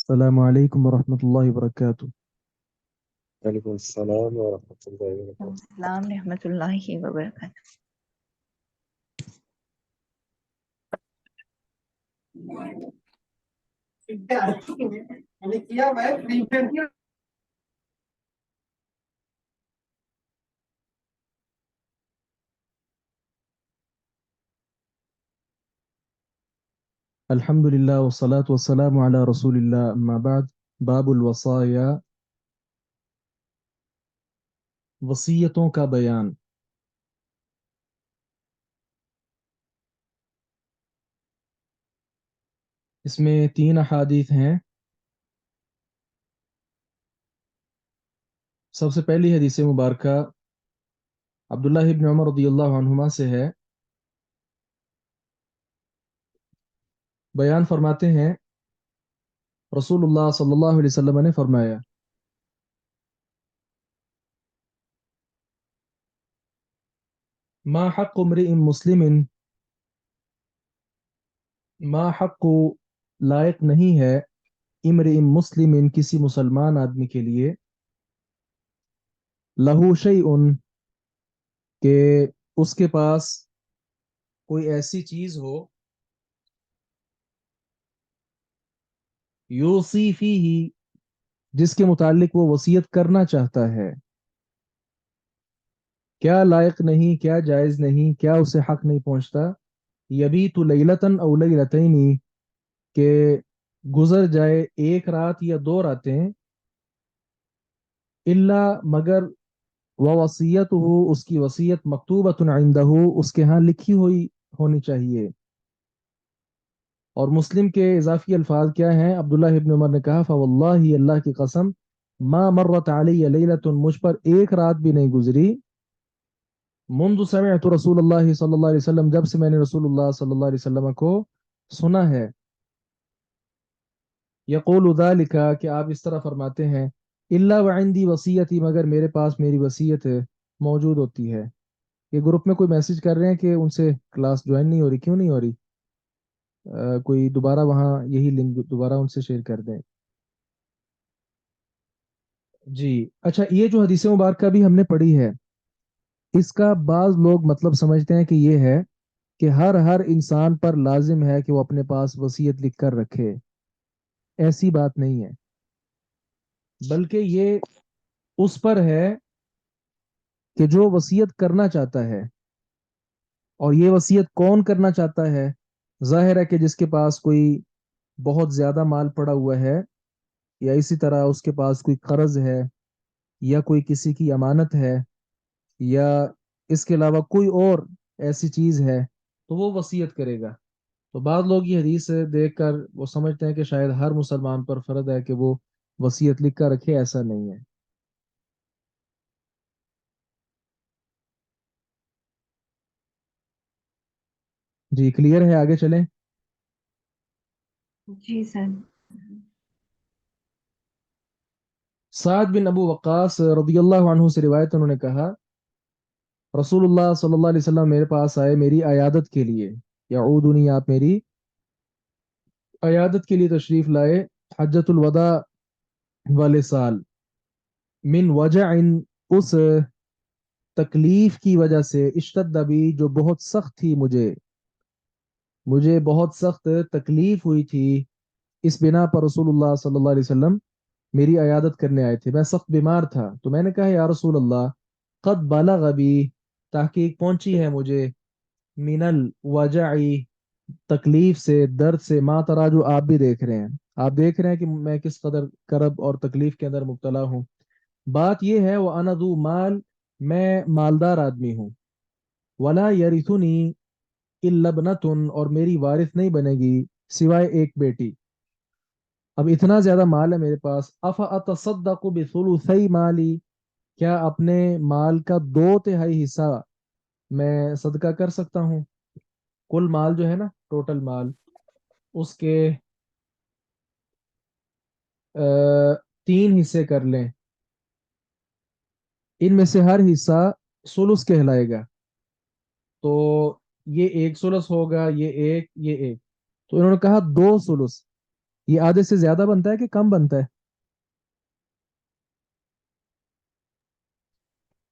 السلام علیکم ورحمۃ اللہ وبرکاتہ۔ وعلیکم السلام ورحمۃ اللہ وبرکاتہ۔ السلام رحمۃ اللہ وبرکاتہ۔ الحمد للہ والصلاة والسلام علی رسول اللہ، اما بعد۔ باب الوصایا، وصیتوں کا بیان۔ اس میں 3 احادیث ہیں۔ سب سے پہلی حدیث مبارکہ عبداللہ ابن عمر رضی اللہ عنہما سے ہے۔ بیان فرماتے ہیں رسول اللہ صلی اللہ علیہ وسلم نے فرمایا، ما حق امرئ مسلم، ما حق لائق نہیں ہے، امرئ مسلم کسی مسلمان آدمی کے لیے، لہو شیء کہ اس کے پاس کوئی ایسی چیز ہو، یوصی فیہ جس کے متعلق وہ وصیت کرنا چاہتا ہے۔ کیا لائق نہیں، کیا جائز نہیں، کیا اسے حق نہیں پہنچتا؟ یبیت لیلتن او لیلتین کہ گزر جائے ایک رات یا 2 راتیں، الا مگر وصیت ہو اس کی وصیت مکتوبۃ عندہ اس کے ہاں لکھی ہوئی ہونی چاہیے۔ اور مسلم کے اضافی الفاظ کیا ہیں؟ عبداللہ ابن عمر نے کہا، فواللہ اللہ کی قسم، ما مرت علی لیلۃ مجھ پر ایک رات بھی نہیں گزری، منذ سمعت رسول اللہ صلی اللہ علیہ وسلم جب سے میں نے رسول اللہ صلی اللہ علیہ وسلم کو سنا ہے، یقول ذالک کہ آپ اس طرح فرماتے ہیں، الا وعندی وصیتی مگر میرے پاس میری وصیت موجود ہوتی ہے۔ یہ گروپ میں کوئی میسج کر رہے ہیں کہ ان سے کلاس جوائن نہیں ہو رہی، کیوں نہیں ہو رہی؟ کوئی دوبارہ وہاں یہی لنک دوبارہ ان سے شیئر کر دیں۔ جی اچھا، یہ جو حدیث مبارکہ بھی ہم نے پڑھی ہے، اس کا بعض لوگ مطلب سمجھتے ہیں کہ یہ ہے کہ ہر انسان پر لازم ہے کہ وہ اپنے پاس وصیت لکھ کر رکھے۔ ایسی بات نہیں ہے، بلکہ یہ اس پر ہے کہ جو وصیت کرنا چاہتا ہے، اور یہ وصیت کون کرنا چاہتا ہے؟ ظاہر ہے کہ جس کے پاس کوئی بہت زیادہ مال پڑا ہوا ہے، یا اسی طرح اس کے پاس کوئی قرض ہے، یا کوئی کسی کی امانت ہے، یا اس کے علاوہ کوئی اور ایسی چیز ہے، تو وہ وصیت کرے گا۔ تو بعض لوگ یہ حدیث دیکھ کر وہ سمجھتے ہیں کہ شاید ہر مسلمان پر فرض ہے کہ وہ وصیت لکھ کر رکھے، ایسا نہیں ہے۔ جی کلیئر ہے، آگے چلیں۔ جی سر۔ سعد بن ابو وقاص رضی اللہ عنہ سے روایت، انہوں نے کہا رسول اللہ صلی اللہ علیہ وسلم میرے پاس آئے میری عیادت کے لیے، یعودنی آپ میری عیادت کے لیے تشریف لائے، حجۃ الوداع والے سال، من وجع اس تکلیف کی وجہ سے، اشتد بھی جو بہت سخت تھی، مجھے بہت سخت تکلیف ہوئی تھی، اس بنا پر رسول اللہ صلی اللہ علیہ وسلم میری عیادت کرنے آئے تھے۔ میں سخت بیمار تھا، تو میں نے کہا یا رسول اللہ، قد بلغ بی تحقیق پہنچی ہے مجھے، من الوجعی تکلیف سے، درد سے، ما ترا جو آپ بھی دیکھ رہے ہیں، آپ دیکھ رہے ہیں کہ میں کس قدر کرب اور تکلیف کے اندر مبتلا ہوں۔ بات یہ ہے وہ انا ذو مال، میں مالدار آدمی ہوں، ولا یرثنی الا ابنۃ اور میری وارث نہیں بنے گی سوائے ایک بیٹی۔ اب اتنا زیادہ مال ہے میرے پاس، اف اتصدق بثلثی مالی، کیا اپنے مال کا 2/3 حصہ میں صدقہ کر سکتا ہوں؟ کل مال جو ہے نا، ٹوٹل مال، اس کے 3 حصے کر لیں، ان میں سے ہر حصہ سلس کہلائے گا، تو یہ ایک سلس ہوگا، یہ ایک، یہ ایک، تو انہوں نے کہا 2 سلس، یہ آدھے سے زیادہ بنتا ہے کہ کم بنتا ہے؟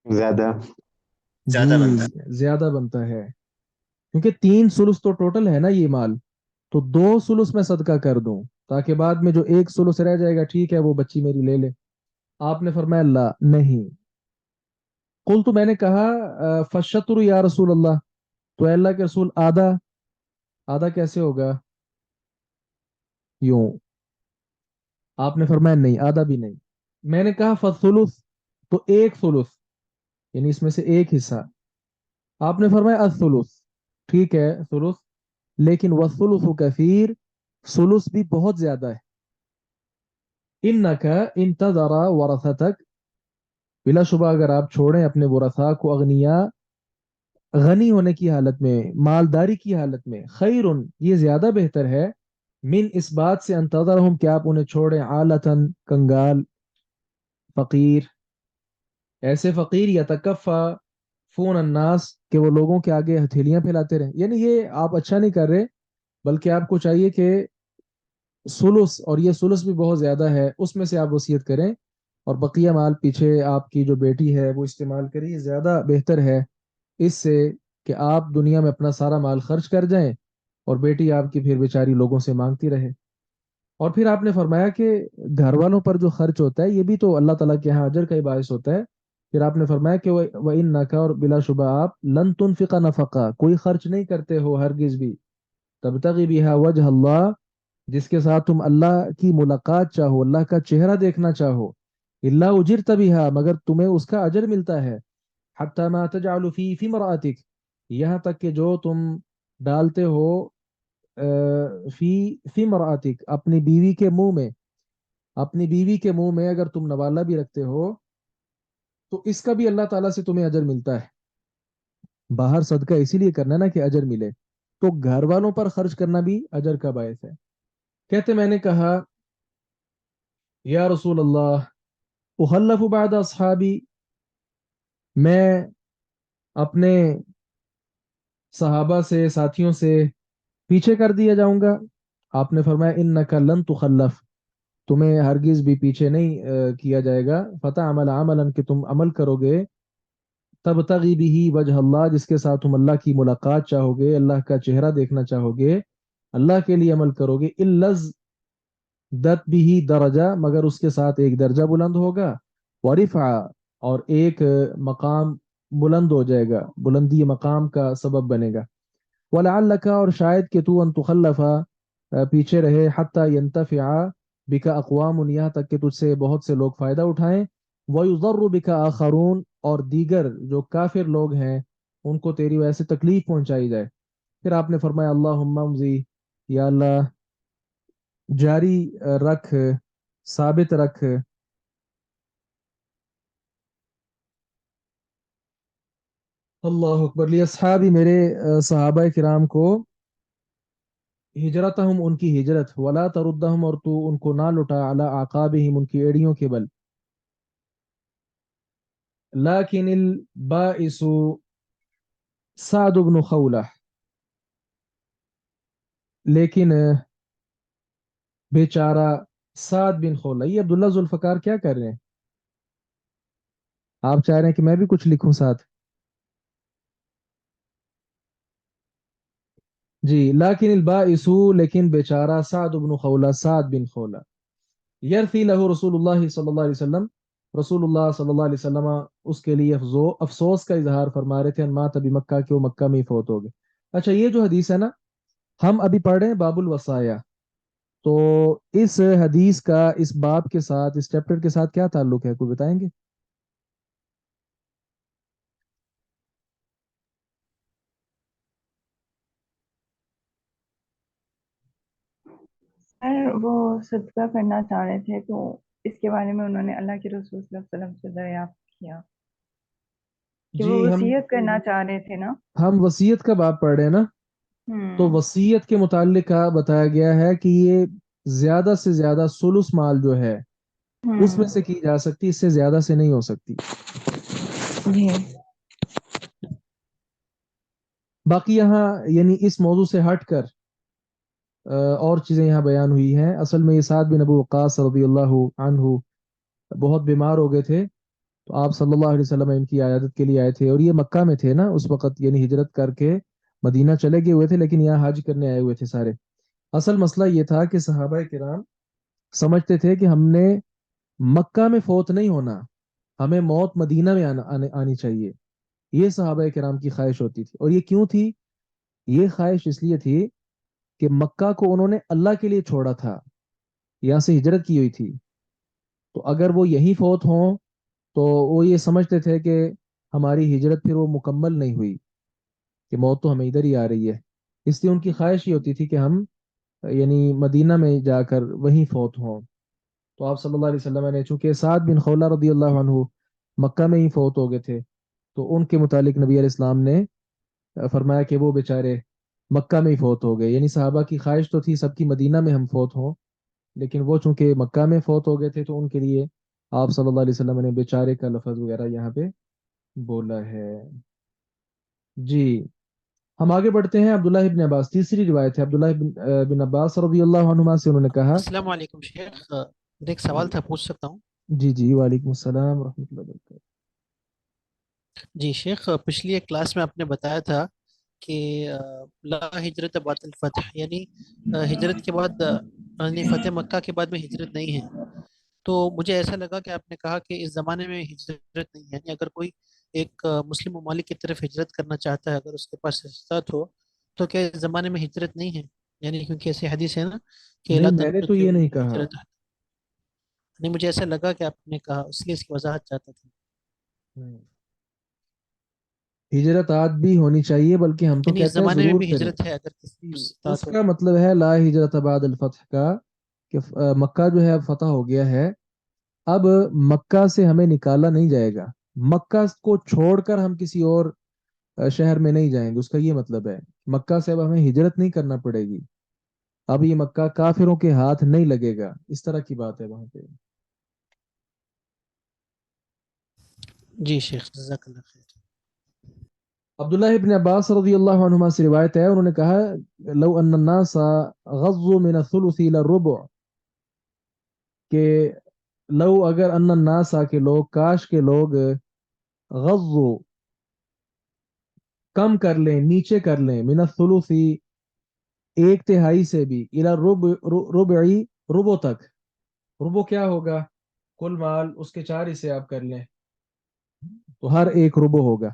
زیادہ. زیادہ بنتا ہے. جی زیادہ بنتا ہے، کیونکہ 3 ثلث تو ٹوٹل ہے نا یہ مال، تو 2 ثلث میں صدقہ کر دوں تاکہ بعد میں جو 1 ثلث رہ جائے گا ٹھیک ہے وہ بچی میری لے لے۔ آپ نے فرمایا اللہ نہیں۔ قل تو میں نے کہا فشتر یا رسول اللہ، تو اے اللہ کے رسول آدھا، آدھا کیسے ہوگا؟ یوں آپ نے فرمایا نہیں آدھا بھی نہیں۔ میں نے کہا فالثلث، تو 1 ثلث، یعنی اس میں سے ایک حصہ۔ آپ نے فرمایا الثلث، ٹھیک ہے ثلث، لیکن والثلث کثیر، ثلث بھی بہت زیادہ ہے۔ انک ان تذر ورثتک، بلا شبہ اگر آپ چھوڑیں اپنے ورثاء کو اغنیا، غنی ہونے کی حالت میں، مالداری کی حالت میں، خیر، یہ زیادہ بہتر ہے، من اس بات سے انتظرہم کہ آپ انہیں چھوڑیں عالتن کنگال، فقیر، ایسے فقیر یتکفا فون الناس کہ وہ لوگوں کے آگے ہتھیلیاں پھیلاتے رہیں۔ یعنی یہ آپ اچھا نہیں کر رہے، بلکہ آپ کو چاہیے کہ سلس، اور یہ سلس بھی بہت زیادہ ہے، اس میں سے آپ وصیت کریں اور بقیہ مال پیچھے آپ کی جو بیٹی ہے وہ استعمال کریں، یہ زیادہ بہتر ہے اس سے کہ آپ دنیا میں اپنا سارا مال خرچ کر جائیں اور بیٹی آپ کی پھر بیچاری لوگوں سے مانگتی رہے۔ اور پھر آپ نے فرمایا کہ گھر والوں پر جو خرچ ہوتا ہے یہ بھی تو اللہ تعالیٰ کے یہاں اجر کا ہی باعث ہوتا ہے۔ پھر آپ نے فرمایا کہ وہ ان نکا، اور بلا شبہ آپ لن تنفق نفقہ، کوئی خرچ نہیں کرتے ہو ہرگز بھی، تبتغی بہا وجہ اللہ، جس کے ساتھ تم اللہ کی ملاقات چاہو، اللہ کا چہرہ دیکھنا چاہو، اللہ اجرت بہا، مگر تمہیں اس کا اجر ملتا ہے، حتی ما تجعل فی امرأتک، یہاں تک کہ جو تم ڈالتے ہو فی امرأتک، اپنی بیوی کے منہ میں، اپنی بیوی کے منہ میں اگر تم نوالہ بھی رکھتے ہو تو اس کا بھی اللہ تعالیٰ سے تمہیں اجر ملتا ہے۔ باہر صدقہ اسی لیے کرنا نا کہ اجر ملے، تو گھر والوں پر خرچ کرنا بھی اجر کا باعث ہے۔ کہتے میں نے کہا یا رسول اللہ اخلف بعد اصحابی، میں اپنے صحابہ سے، ساتھیوں سے پیچھے کر دیا جاؤں گا؟ آپ نے فرمایا انک لن تخلف، تمہیں ہرگز بھی پیچھے نہیں کیا جائے گا، فتح عمل عملا، کہ تم عمل کرو گے، تبتغی بھی وجہ اللہ، جس کے ساتھ تم اللہ کی ملاقات چاہو گے، اللہ کا چہرہ دیکھنا چاہو گے، اللہ کے لیے عمل کرو گے، الز دت بھی درجہ، مگر اس کے ساتھ ایک درجہ بلند ہوگا، ورفع، اور ایک مقام بلند ہو جائے گا، بلندی مقام کا سبب بنے گا، ولعلک، اور شاید کہ تو ان تخلفا، پیچھے رہے، حتی ینتفع بک اقوام، یہاں تک کہ تجھ سے بہت سے لوگ فائدہ اٹھائیں، ویضر بک آخرون، اور دیگر جو کافر لوگ ہیں ان کو تیری وجہ سے تکلیف پہنچائی جائے۔ پھر آپ نے فرمایا اللہم امضی، یا اللہ جاری رکھ، ثابت رکھ، اللہ اکبر، لی اصحابی، میرے صحابہ کرام کو، ہجرتہم، ان کی ہجرت، ولا تردہم، اور تو ان کو نہ لٹا، علی اعقابہم، ان کی ایڑیوں کے بل، لیکن البائس سعد بن خولہ، لیکن بیچارہ سعد بن خولہ، یہ عبداللہ ذوالفقار کیا کر رہے ہیں؟ آپ چاہ رہے ہیں کہ میں بھی کچھ لکھوں ساتھ؟ جی، لیکن البائس، لیکن بیچارہ سعد بن خولہ، سعد بن خولہ، یرثی لہو رسول اللہ صلی اللہ علیہ وسلم، رسول اللہ صلی اللہ علیہ وسلم اس کے لیے افسوس کا اظہار فرما رہے تھے، ان مات ابھی مکہ کے، وہ مکہ میں ہی فوت ہو گئے۔ اچھا، یہ جو حدیث ہے نا، ہم ابھی پڑھ رہے ہیں باب الوصایا، تو اس حدیث کا اس باب کے ساتھ، اس چیپٹر کے ساتھ کیا تعلق ہے، کوئی بتائیں گے؟ سر وہ صدقہ کرنا چاہ رہے تھے تو اس کے بارے میں انہوں نے اللہ کے رسول صلی اللہ علیہ وسلم سے دریافت کیا کہ جی، وہ وصیت کرنا چاہ رہے تھے نا۔ ہم وصیت کا باب پڑھ رہے ہیں نا، تو ہوں وصیت کے متعلق بتایا گیا ہے کہ یہ زیادہ سے زیادہ ثلث مال جو ہے اس میں ہوں سے کی جا سکتی، اس سے زیادہ سے نہیں ہو سکتی۔ جی باقی یہاں یعنی اس موضوع سے ہٹ کر اور چیزیں یہاں بیان ہوئی ہیں. اصل میں یہ سعد بن ابو وقاص رضی اللہ عنہ بہت بیمار ہو گئے تھے، تو آپ صلی اللہ علیہ وسلم ان کی عیادت کے لیے آئے تھے، اور یہ مکہ میں تھے نا اس وقت، یعنی ہجرت کر کے مدینہ چلے گئے ہوئے تھے، لیکن یہاں حج کرنے آئے ہوئے تھے سارے. اصل مسئلہ یہ تھا کہ صحابہ کرام سمجھتے تھے کہ ہم نے مکہ میں فوت نہیں ہونا، ہمیں موت مدینہ میں آنی چاہیے. یہ صحابہ کرام کی خواہش ہوتی تھی. اور یہ کیوں تھی؟ یہ خواہش اس لیے تھی کہ مکہ کو انہوں نے اللہ کے لیے چھوڑا تھا، یہاں سے ہجرت کی ہوئی تھی، تو اگر وہ یہیں فوت ہوں تو وہ یہ سمجھتے تھے کہ ہماری ہجرت پھر وہ مکمل نہیں ہوئی، کہ موت تو ہمیں ادھر ہی آ رہی ہے. اس لیے ان کی خواہش یہ ہوتی تھی کہ ہم یعنی مدینہ میں جا کر وہیں فوت ہوں. تو آپ صلی اللہ علیہ وسلم نے، چونکہ سعد بن خولہ رضی اللہ عنہ مکہ میں ہی فوت ہو گئے تھے، تو ان کے متعلق نبی علیہ السلام نے فرمایا کہ وہ بیچارے مکہ میں ہی فوت ہو گئے. یعنی صحابہ کی خواہش تو تھی سب کی مدینہ میں ہم فوت ہوں، لیکن وہ چونکہ مکہ میں فوت ہو گئے تھے تو ان کے لیے آپ صلی اللہ علیہ وسلم نے بیچارے کا لفظ وغیرہ یہاں پہ بولا ہے. جی، ہم آگے بڑھتے ہیں. عبداللہ ابن عباس، تیسری روایت ہے عبداللہ بن عباس رضی اللہ عنہما سے، انہوں نے کہا. السلام علیکم شیخ، میرا ایک سوال تھا، پوچھ سکتا ہوں؟ جی جی، وعلیکم السلام ورحمۃ اللہ وبرکاتہ. جی شیخ، پچھلی ایک کلاس میں آپ نے بتایا تھا کہ لا ہجرت بعد الفتح، یعنی ہجرت کے بعد یعنی فتح مکہ کے بعد میں ہجرت نہیں ہے. تو مجھے ایسا لگا کہ آپ نے کہا کہ اس زمانے میں ہجرت نہیں ہے، یعنی اگر کوئی ایک مسلم ممالک کی طرف ہجرت کرنا چاہتا ہے، اگر اس کے پاس استطاعت ہو، تو کیا اس زمانے میں ہجرت نہیں ہے؟ یعنی کیونکہ ایسی حدیث ہے نا کہ لا نہیں، میں نے تو یہ تنقضوا نہیں کہا. الہجرت. نہیں، مجھے ایسا لگا کہ آپ نے کہا، اس لیے اس کی وضاحت چاہتا تھا. ہجرت آج بھی ہونی چاہیے، بلکہ ہم تو یعنی اس کہتے ہیں زمانے میں ضرور بھی کریں. ہجرت ہے اگر کسی کو اس استطاعت ہو. کا مطلب ہے لا ہجرت بعد الفتح کا، کہ مکہ جو ہے اب فتح ہو گیا ہے، اب مکہ سے ہمیں نکالا نہیں جائے گا، مکہ کو چھوڑ کر ہم کسی اور شہر میں نہیں جائیں گے. اس کا یہ مطلب ہے مکہ سے اب ہمیں ہجرت نہیں کرنا پڑے گی، اب یہ مکہ کافروں کے ہاتھ نہیں لگے گا، اس طرح کی بات ہے وہاں پہ. جی شیخ، جزاک اللہ خیر. عبداللہ ابن عباس رضی اللہ عنہما سے روایت ہے، انہوں نے کہا لو ان الناس غضوا من الثلث الى الربع، کہ لو اگر ان الناس کے لوگ، کاش کے لوگ، غضوا کم کر لیں، نیچے کر لیں، من الثلث ایک تہائی سے بھی، الى الربع ربعی ربع تک. ربع کیا ہوگا؟ کل مال اس کے 4 حصے آپ کر لیں تو ہر ایک ربع ہوگا.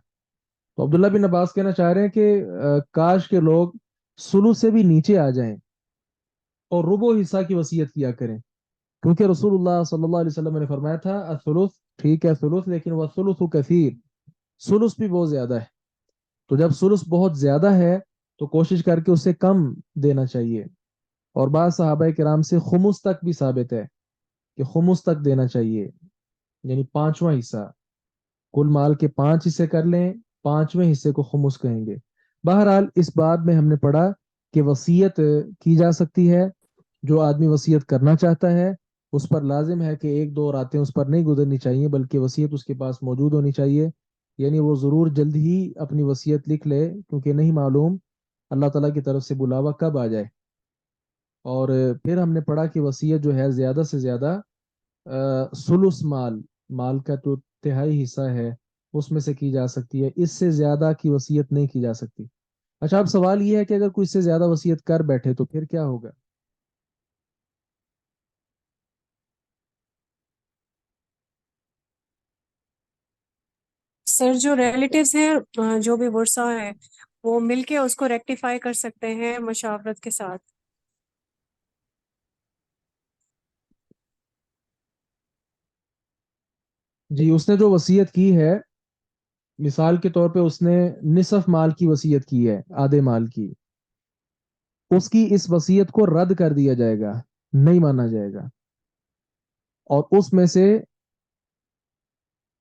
تو عبداللہ بن عباس کہنا چاہ رہے ہیں کہ کاش کے لوگ سلو سے بھی نیچے آ جائیں اور ربع حصہ کی وصیت کیا کریں، کیونکہ رسول اللہ صلی اللہ علیہ وسلم نے فرمایا تھا الثلث، ٹھیک ہے ثلث، لیکن وہ ثلث کثیر، ثلث بھی بہت زیادہ ہے. تو جب ثلث بہت زیادہ ہے تو کوشش کر کے اس سے کم دینا چاہیے. اور بعض صحابہ کرام سے خمس تک بھی ثابت ہے کہ خمس تک دینا چاہیے، یعنی پانچواں حصہ، کل مال کے 5 حصے کر لیں، 5ویں حصے کو خمس کہیں گے. بہرحال اس بات میں ہم نے پڑھا کہ وصیت کی جا سکتی ہے. جو آدمی وصیت کرنا چاہتا ہے اس پر لازم ہے کہ 1-2 راتیں اس پر نہیں گزرنی چاہیے، بلکہ وصیت اس کے پاس موجود ہونی چاہیے. یعنی وہ ضرور جلد ہی اپنی وصیت لکھ لے، کیونکہ نہیں معلوم اللہ تعالیٰ کی طرف سے بلاوا کب آ جائے. اور پھر ہم نے پڑھا کہ وصیت جو ہے زیادہ سے زیادہ ثلث مال، مال کا تو تہائی حصہ ہے، اس میں سے کی جا سکتی ہے، اس سے زیادہ کی وصیت نہیں کی جا سکتی. اچھا، اب سوال یہ ہے کہ اگر کوئی اس سے زیادہ وصیت کر بیٹھے تو پھر کیا ہوگا؟ سر جو ریلیٹیوز ہیں، جو بھی ورثہ ہیں، وہ مل کے اس کو ریکٹیفائی کر سکتے ہیں مشاورت کے ساتھ. جی، اس نے جو وصیت کی ہے، مثال کے طور پہ اس نے نصف مال کی وصیت کی ہے، آدھے مال کی، اس کی اس وصیت کو رد کر دیا جائے گا، نہیں مانا جائے گا، اور اس میں سے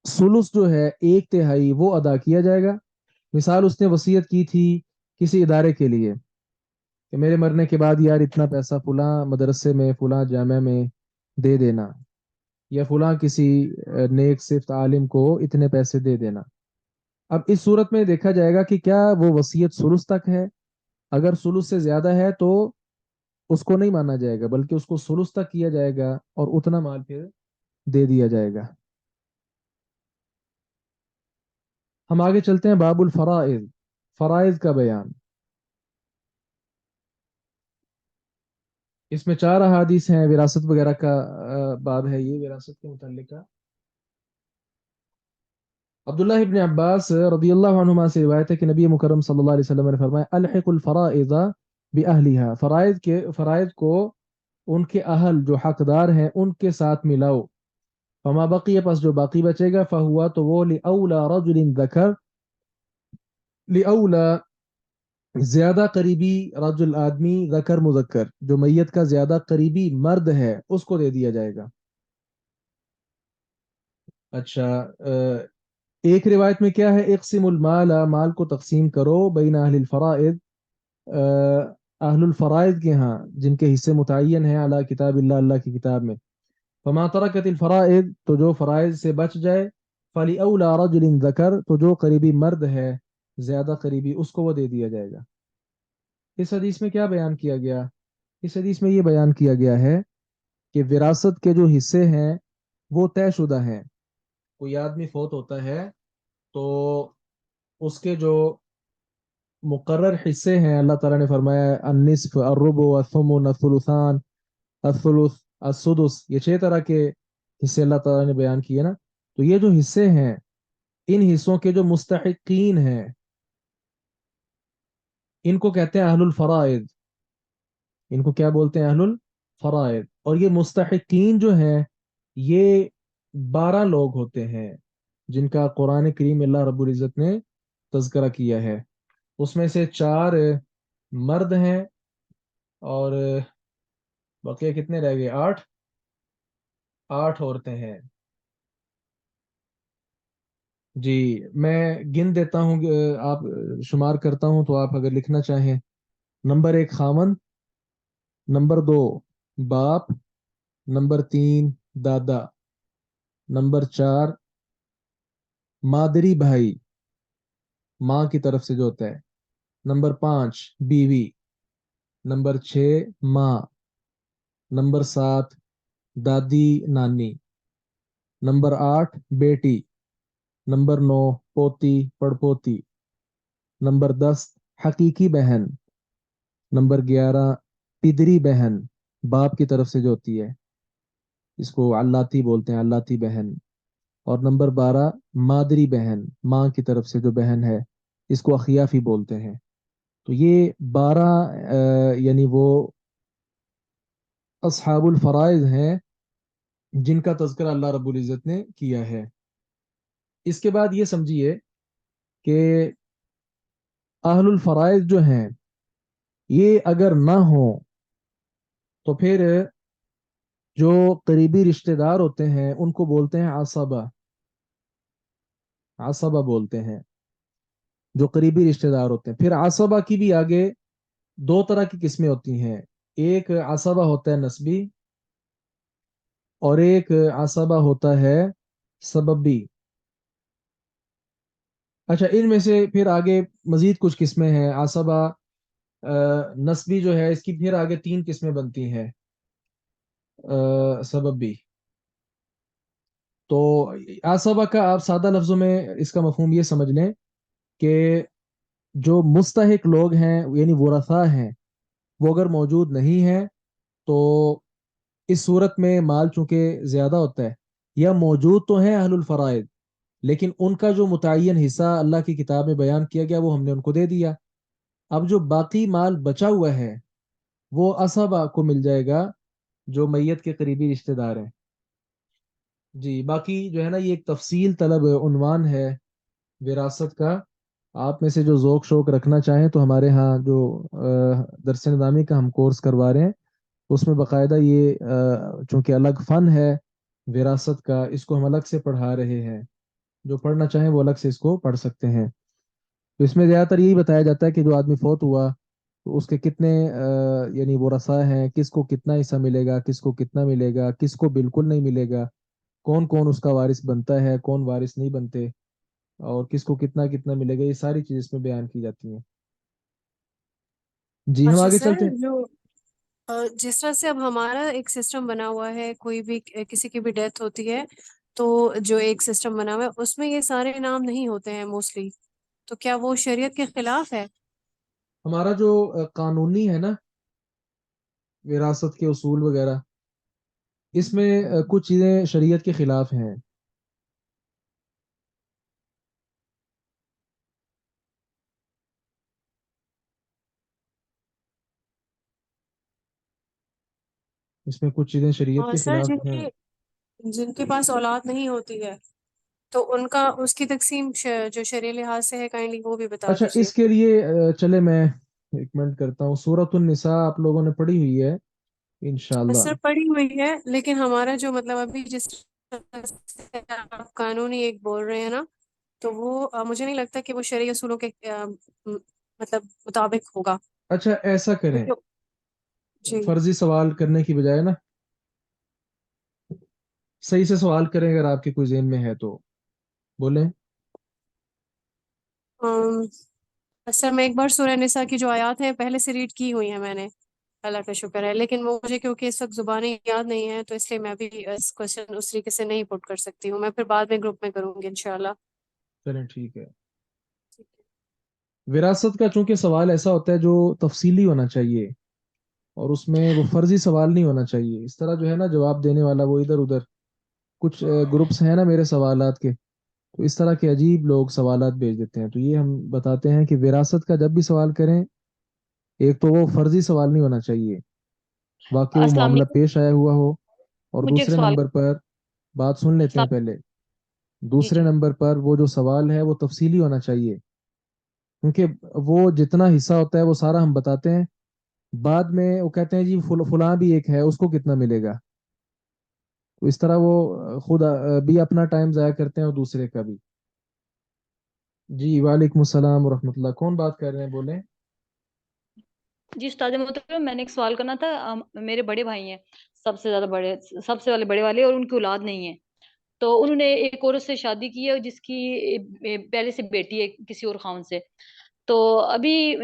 سلس جو ہے 1/3 وہ ادا کیا جائے گا. مثال اس نے وصیت کی تھی کسی ادارے کے لیے کہ میرے مرنے کے بعد یار اتنا پیسہ فلاں مدرسے میں، فلاں جامعہ میں دے دینا، یا فلاں کسی نیک صفت عالم کو اتنے پیسے دے دینا. اب اس صورت میں دیکھا جائے گا کہ کیا وہ وصیت سلس تک ہے. اگر سلس سے زیادہ ہے تو اس کو نہیں مانا جائے گا، بلکہ اس کو سلس تک کیا جائے گا اور اتنا مال پھر دے دیا جائے گا۔ ہم آگے چلتے ہیں، باب الفرائض، فرائض کا بیان۔ اس میں 4 احادیث ہیں، وراثت وغیرہ کا باب ہے یہ، وراثت کے متعلقہ۔ عبداللہ ابن عباس رضی اللہ عنہما سے روایت ہے کہ نبی مکرم صلی اللہ علیہ وسلم نے فرمایا الحق الفرائض باہلها، فرائض کو ان کے اہل جو حقدار ہیں ان کے ساتھ ملاؤ۔ فما بقی، پس جو باقی بچے گا، فہوا تو وہ لأولا رجل ذکر، لأولا زیادہ قریبی، رجل آدمی، ذکر مذکر، جو میت کا زیادہ قریبی مرد ہے اس کو دے دیا جائے گا۔ اچھا، ایک روایت میں کیا ہے، اقسم المال، مال کو تقسیم کرو، بین اہل الفرائض، اہل الفرائض کے ہاں جن کے حصے متعین ہیں، علی کتاب اللہ، اللہ کی کتاب میں۔ فما ترکت الفرائض، تو جو فرائض سے بچ جائے، فلی اولا رجل ذکر، تو جو قریبی مرد ہے زیادہ قریبی اس کو وہ دے دیا جائے گا۔ اس حدیث میں کیا بیان کیا گیا؟ اس حدیث میں یہ بیان کیا گیا ہے کہ وراثت کے جو حصے ہیں وہ طے شدہ ہیں۔ کوئی آدمی فوت ہوتا ہے تو اس کے جو مقرر حصے ہیں، اللہ تعالیٰ نے فرمایا النصف، الربع، الثمن، الثلثان، الثلث، السدس، یہ 6 طرح کے حصے اللہ تعالیٰ نے بیان کیے نا۔ تو یہ جو حصے ہیں، ان حصوں کے جو مستحقین ہیں ان کو کہتے ہیں اہل الفرائض، ان کو کیا بولتے ہیں؟ اہل الفرائض۔ اور یہ مستحقین جو ہیں یہ 12 لوگ ہوتے ہیں جن کا قرآن کریم اللہ رب العزت نے تذکرہ کیا ہے۔ اس میں سے 4 مرد ہیں اور بقیہ کتنے رہ گئے؟ 8 عورتیں ہیں۔ جی، میں گن دیتا ہوں، آپ شمار کرتا ہوں تو آپ اگر لکھنا چاہیں۔ نمبر 1 خامن، نمبر 2 باپ، نمبر 3 دادا، نمبر 4 مادری بھائی، ماں کی طرف سے جو ہوتا ہے، نمبر 5 بیوی، نمبر 6 ماں، نمبر 7 دادی نانی، نمبر 8 بیٹی، نمبر 9 پوتی پڑپوتی، نمبر 10 حقیقی بہن، نمبر 11 پدری بہن، باپ کی طرف سے جو ہوتی ہے، اس کو علاتی بولتے ہیں، علاتی بہن، اور نمبر 12 مادری بہن، ماں کی طرف سے جو بہن ہے، اس کو اخیافی بولتے ہیں۔ تو یہ 12 یعنی وہ اصحاب الفرائض ہیں جن کا تذکرہ اللہ رب العزت نے کیا ہے۔ اس کے بعد یہ سمجھیے کہ اہل الفرائض جو ہیں یہ اگر نہ ہوں تو پھر جو قریبی رشتہ دار ہوتے ہیں ان کو بولتے ہیں عصبہ، عصبہ بولتے ہیں، جو قریبی رشتہ دار ہوتے ہیں۔ پھر عصبہ کی بھی آگے 2 طرح کی قسمیں ہوتی ہیں، ایک عصبہ ہوتا ہے نسبی اور ایک عصبہ ہوتا ہے سببی۔ اچھا، ان میں سے پھر آگے مزید کچھ قسمیں ہیں۔ عصبہ نسبی جو ہے اس کی پھر آگے 3 قسمیں بنتی ہیں، سببی۔ تو عصبہ کا آپ سادہ لفظوں میں اس کا مفہوم یہ سمجھ لیں کہ جو مستحق لوگ ہیں یعنی ورثاء ہیں وہ اگر موجود نہیں ہیں تو اس صورت میں مال چونکہ زیادہ ہوتا ہے، یا موجود تو ہیں اہل الفرائض لیکن ان کا جو متعین حصہ اللہ کی کتاب میں بیان کیا گیا وہ ہم نے ان کو دے دیا۔ اب جو باقی مال بچا ہوا ہے وہ عصبہ کو مل جائے گا جو میت کے قریبی رشتہ دار ہیں۔ جی، باقی جو ہے نا یہ ایک تفصیل طلب عنوان ہے وراثت کا۔ آپ میں سے جو ذوق شوق رکھنا چاہیں تو ہمارے ہاں جو درس نظامی کا ہم کورس کروا رہے ہیں اس میں باقاعدہ یہ چونکہ الگ فن ہے وراثت کا، اس کو ہم الگ سے پڑھا رہے ہیں۔ جو پڑھنا چاہیں وہ الگ سے اس کو پڑھ سکتے ہیں۔ تو اس میں زیادہ تر یہی بتایا جاتا ہے کہ جو آدمی فوت ہوا تو اس کے کتنے یعنی ورثاء ہیں، کس کو کتنا حصہ ملے گا، کس کو کتنا ملے گا، کس کو بالکل نہیں ملے گا، کون کون اس کا وارث بنتا ہے، کون وارث نہیں بنتے، اور کس کو کتنا کتنا ملے گا، یہ ساری چیزیں اس میں بیان کی جاتی ہیں۔ جی، ہم اچھا آگے سر، چلتے ہیں۔ جو جس طرح سے اب ہمارا ایک سسٹم بنا ہوا ہے، کوئی بھی کسی کی بھی ڈیتھ ہوتی ہے تو جو ایک سسٹم بنا ہوا ہے اس میں یہ سارے نام نہیں ہوتے ہیں موسٹلی، تو کیا وہ شریعت کے خلاف ہے؟ ہمارا جو قانونی ہے نا، وراثت کے اصول وغیرہ، اس میں کچھ چیزیں شریعت کے خلاف ہیں. اس میں کچھ چیزیں شریعت اور کے سر خلاف ہیں. جن کے پاس اولاد نہیں ہوتی ہے تو ان کا اس کی تقسیم جو شرعی لحاظ سے ہے، کائنڈلی وہ بھی بتا اچھا، دیجیے. اس کے لیے چلے میں ایک منٹ کرتا ہوں. سورۃ النساء آپ لوگوں نے پڑھی ہوئی ہے انشاءاللہ. سر پڑھی ہوئی ہے، لیکن ہمارا جو مطلب ابھی جس طرح سے آپ قانونی ایک بول رہے ہیں نا، تو وہ مجھے نہیں لگتا کہ وہ شرعی اصولوں کے مطلب مطابق ہوگا. اچھا ایسا کریں، کیونکہ جی فرضی سوال کرنے کی بجائے نا صحیح سے سوال کریں، اگر آپ کے کوئی ذہن میں ہے تو بولیں. سر میں ایک بار سورہ نساء کی جو آیات ہیں پہلے سے ریڈ کی ہوئی ہیں میں نے، اللہ کا شکر ہے، لیکن وہ مجھے کیونکہ اس وقت زبانیں یاد نہیں ہیں تو اس لیے میں بھی اس کوشچن اس طریقے سے نہیں پٹ کر سکتی ہوں. میں پھر بعد میں گروپ میں کروں گی انشاءاللہ. چلیں ٹھیک ہے. وراثت کا چونکہ سوال ایسا ہوتا ہے جو تفصیلی ہونا چاہیے، اور اس میں وہ فرضی سوال نہیں ہونا چاہیے. اس طرح جو ہے نا جواب دینے والا وہ ادھر ادھر کچھ گروپس ہیں نا میرے سوالات کے، تو اس طرح کے عجیب لوگ سوالات بھیج دیتے ہیں. تو یہ ہم بتاتے ہیں کہ وراثت کا جب بھی سوال کریں، ایک تو وہ فرضی سوال نہیں ہونا چاہیے، واقعی وہ السلام معاملہ علیکم. پیش آیا ہوا ہو. اور مجھے ایک دوسرے سوال. نمبر پر بات سن لیتے ہیں السلام. پہلے. جی دوسرے جی. نمبر پر وہ جو سوال ہے وہ تفصیلی ہونا چاہیے، کیونکہ وہ جتنا حصہ ہوتا ہے وہ سارا ہم بتاتے ہیں. بعد میں وہ کہتے ہیں جی فلاں بھی ایک ہے، اس کو کتنا ملے گا. تو اس طرح وہ خود بھی اپنا ٹائم ضائع کرتے ہیں اور دوسرے کا بھی. جی وعلیکم السلام ورحمۃ اللہ. کون بات کر رہے ہیں؟ بولیں. جی استاد محترم، میں نے ایک سوال کرنا تھا. میرے بڑے بھائی ہیں، سب سے زیادہ بڑے، سب سے والے بڑے والے، اور ان کی اولاد نہیں ہے. تو انہوں نے ایک عورت سے شادی کی ہے جس کی پہلے سے بیٹی ہے کسی اور خاون سے. تو ابھی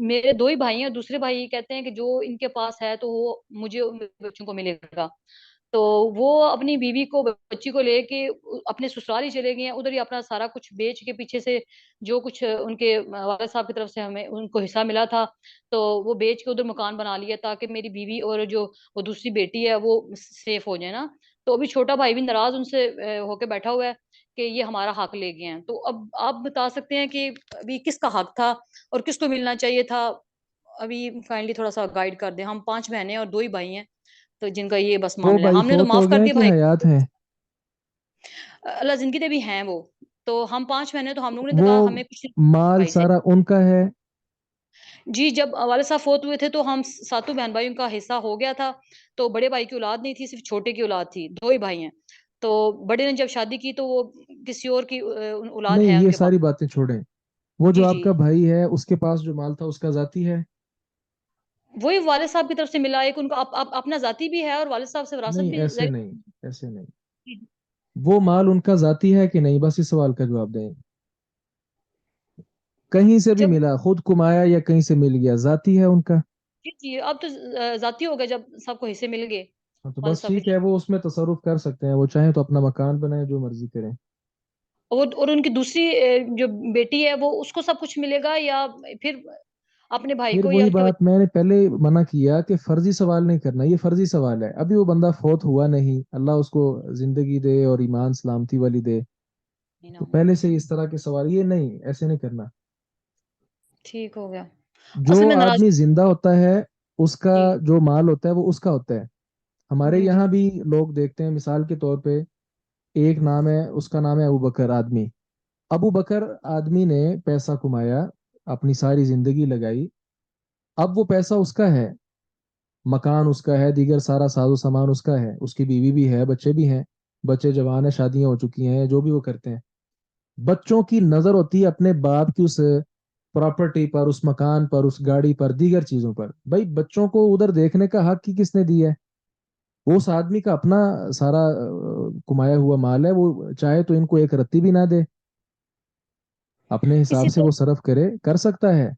میرے دو ہی بھائی ہیں، دوسرے بھائی کہتے ہیں کہ جو ان کے پاس ہے تو وہ مجھے اور میرے بچوں کو ملے گا. تو وہ اپنی بیوی کو، بچی کو لے کے اپنے سسرال ہی چلے گئے ہیں، ادھر ہی اپنا سارا کچھ بیچ کے پیچھے سے جو کچھ ان کے والد صاحب کی طرف سے ہمیں ان کو حصہ ملا تھا تو وہ بیچ کے ادھر مکان بنا لیا تاکہ میری بیوی اور جو وہ دوسری بیٹی ہے وہ سیف ہو جائے نا. تو ابھی چھوٹا بھائی بھی ناراض ان سے ہو کے بیٹھا ہوا ہے کہ یہ ہمارا حق لے گئے ہیں. تو اب آپ بتا سکتے ہیں کہ ابھی کس کا حق تھا اور کس کو ملنا چاہیے تھا؟ ابھی کائنڈلی تھوڑا سا گائیڈ کر دیں. ہم 5 بہنیں اور 2 ہی بھائی ہیں تو جن کا یہ بس وہ معاملہ ہے. بھائی ہم نے تو فوت معاف ہو گئے کر ہیں دیا کہ بھائی حیات ہیں؟ اللہ زندگی دے بھی ہیں وہ. تو ہم 5 بہنیں تو ہم لوگوں نے تو وہ کہا ہمیں کچھ مال بھائی سے. سارا ان کا ہے؟ جی جب والد صاحب فوت ہوئے تھے تو ہم ساتوں بہن بھائیوں کا حصہ ہو گیا تھا. تو بڑے بھائی کی اولاد نہیں تھی، صرف چھوٹے کی اولاد تھی. 2 ہی بھائی ہیں. تو بڑے نے جب شادی کی تو وہ کسی اور کی اولاد نہیں، ہے ان یہ کے پاس. ساری باتیں چھوڑیں. وہ جو جی آپ جی. کا بھائی ہے اس کے پاس جو مال تھا اس کا ذاتی ہے؟ وہی والد صاحب کی طرف سے ملا. ایک ان کا اپنا ذاتی بھی ہے اور والد صاحب سے وراثت نہیں، بھی ایسے نہیں، ایسے نہیں. جی وہ مال ان کا ذاتی ہے کہ نہیں؟ بس اس سوال کا جواب دیں. کہیں سے بھی جب ملا، خود کمایا یا کہیں سے مل گیا، ذاتی ہے ان کا. جی جی اب تو ذاتی ہو گیا جب سب کو حصے مل گئے ہاں، تو والد بس صاحب کی ٹھیک ہے، طرف. وہ اس میں تصرف کر سکتے ہیں. وہ چاہیں تو اپنا مکان بنائیں، جو مرضی کریں. اور ان کی دوسری جو بیٹی ہے وہ اس کو سب کچھ ملے گا یا پھر اپنے بھائی پھر کو یا وہی ان کے بات میں نے پہلے منع کیا کہ فرضی سوال نہیں کرنا. یہ فرضی سوال ہے، ابھی وہ بندہ فوت ہوا نہیں، اللہ اس کو زندگی دے اور ایمان سلامتی والی دے. تو پہلے سے ہی اس طرح کے سوال یہ نہیں، ایسے نہیں کرنا. ٹھیک ہو گیا. جو اصل میں ناراض. آدمی زندہ ہوتا ہے اس کا جی جو مال ہوتا ہے وہ اس کا ہوتا ہے. ہمارے جی. یہاں بھی لوگ دیکھتے ہیں، مثال کے طور پہ ایک نام ہے، اس کا نام ہے ابو بکر آدمی. ابو بکر آدمی نے پیسہ کمایا، اپنی ساری زندگی لگائی. اب وہ پیسہ اس کا ہے، مکان اس کا ہے، دیگر سارا ساز و سامان اس کا ہے، اس کی بیوی بھی ہے، بچے بھی ہیں. بچے جوان ہیں، شادیاں ہو چکی ہیں، جو بھی وہ کرتے ہیں. بچوں کی نظر ہوتی ہے اپنے باپ کی اس پراپرٹی پر، اس مکان پر، اس گاڑی پر، دیگر چیزوں پر. بھائی بچوں کو ادھر دیکھنے کا حق کی کس نے دی ہے؟ وہ اس آدمی کا اپنا سارا کمایا ہوا مال ہے. وہ چاہے تو ان کو ایک رتی بھی نہ دے، اپنے حساب اسی سے طرح وہ صرف کرے، کر سکتا ہے.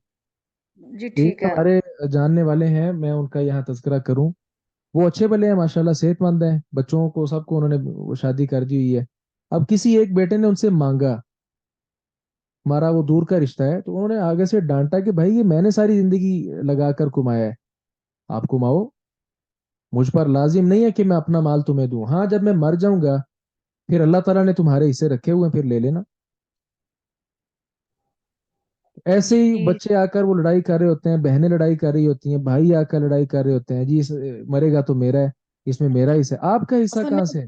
جی ایک ٹھیک ہے ہمارے جاننے والے ہیں، میں ان کا یہاں تذکرہ کروں، وہ اچھے بھلے ہیں ماشاءاللہ، صحت مند ہیں، بچوں کو سب کو انہوں نے وہ شادی کر دی ہوئی ہے۔ اب کسی ایک بیٹے نے ان سے مانگا، ہمارا وہ دور کا رشتہ ہے، تو انہوں نے آگے سے ڈانٹا کہ بھائی یہ میں نے ساری زندگی لگا کر کمایا ہے، آپ کماؤ، مجھ پر لازم نہیں ہے کہ میں اپنا مال تمہیں دوں، ہاں جب میں مر جاؤں گا پھر اللہ تعالیٰ نے تمہارے حصے رکھے ہوئے ہیں، پھر لے لینا۔ ایسے ہی جی بچے آ کر وہ لڑائی کر رہے ہوتے ہیں، بہنیں لڑائی کر رہی ہوتی ہیں، بھائی آ کر لڑائی کر رہے ہوتے ہیں، جی مرے گا تو میرا ہے، اس میں میرا حصہ ہے، آپ کا حصہ اصل کہاں میں سے ہے؟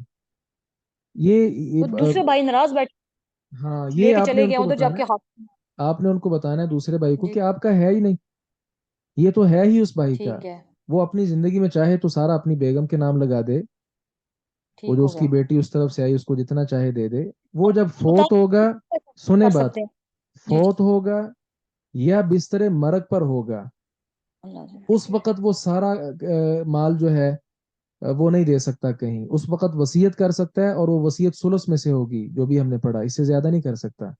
یہ وہ دوسرے بھائی ناراض بیٹھ ہاں لے یہ کے آپ نے چلے ان گئے کو ہوں تو جب بتانا کے ہے، ہاتھ آپ نے ان کو بتانا ہے دوسرے بھائی کو جی کہ آپ کا ہے ہی نہیں، یہ تو ہے ہی اس بھائی کا، ٹھیک ہے وہ اپنی زندگی میں چاہے تو سارا اپنی بیگم کے نام لگا دے، وہ ٹھیک جو ہو اس گیا کی بیٹی اس طرف سے آئی اس کو جتنا چاہے دے دے، وہ جب بتا فوت ہوگا، سنے کر بات، سکتے ہیں جی فوت ہوگا یا بستر مرگ پر ہوگا، اللہ جی اس وقت وہ سارا مال جو ہے وہ نہیں دے سکتا کہیں، اس وقت وصیت کر سکتا ہے، اور وہ وصیت ثلث میں سے ہوگی جو بھی ہم نے پڑھا، اس سے زیادہ نہیں کر سکتا۔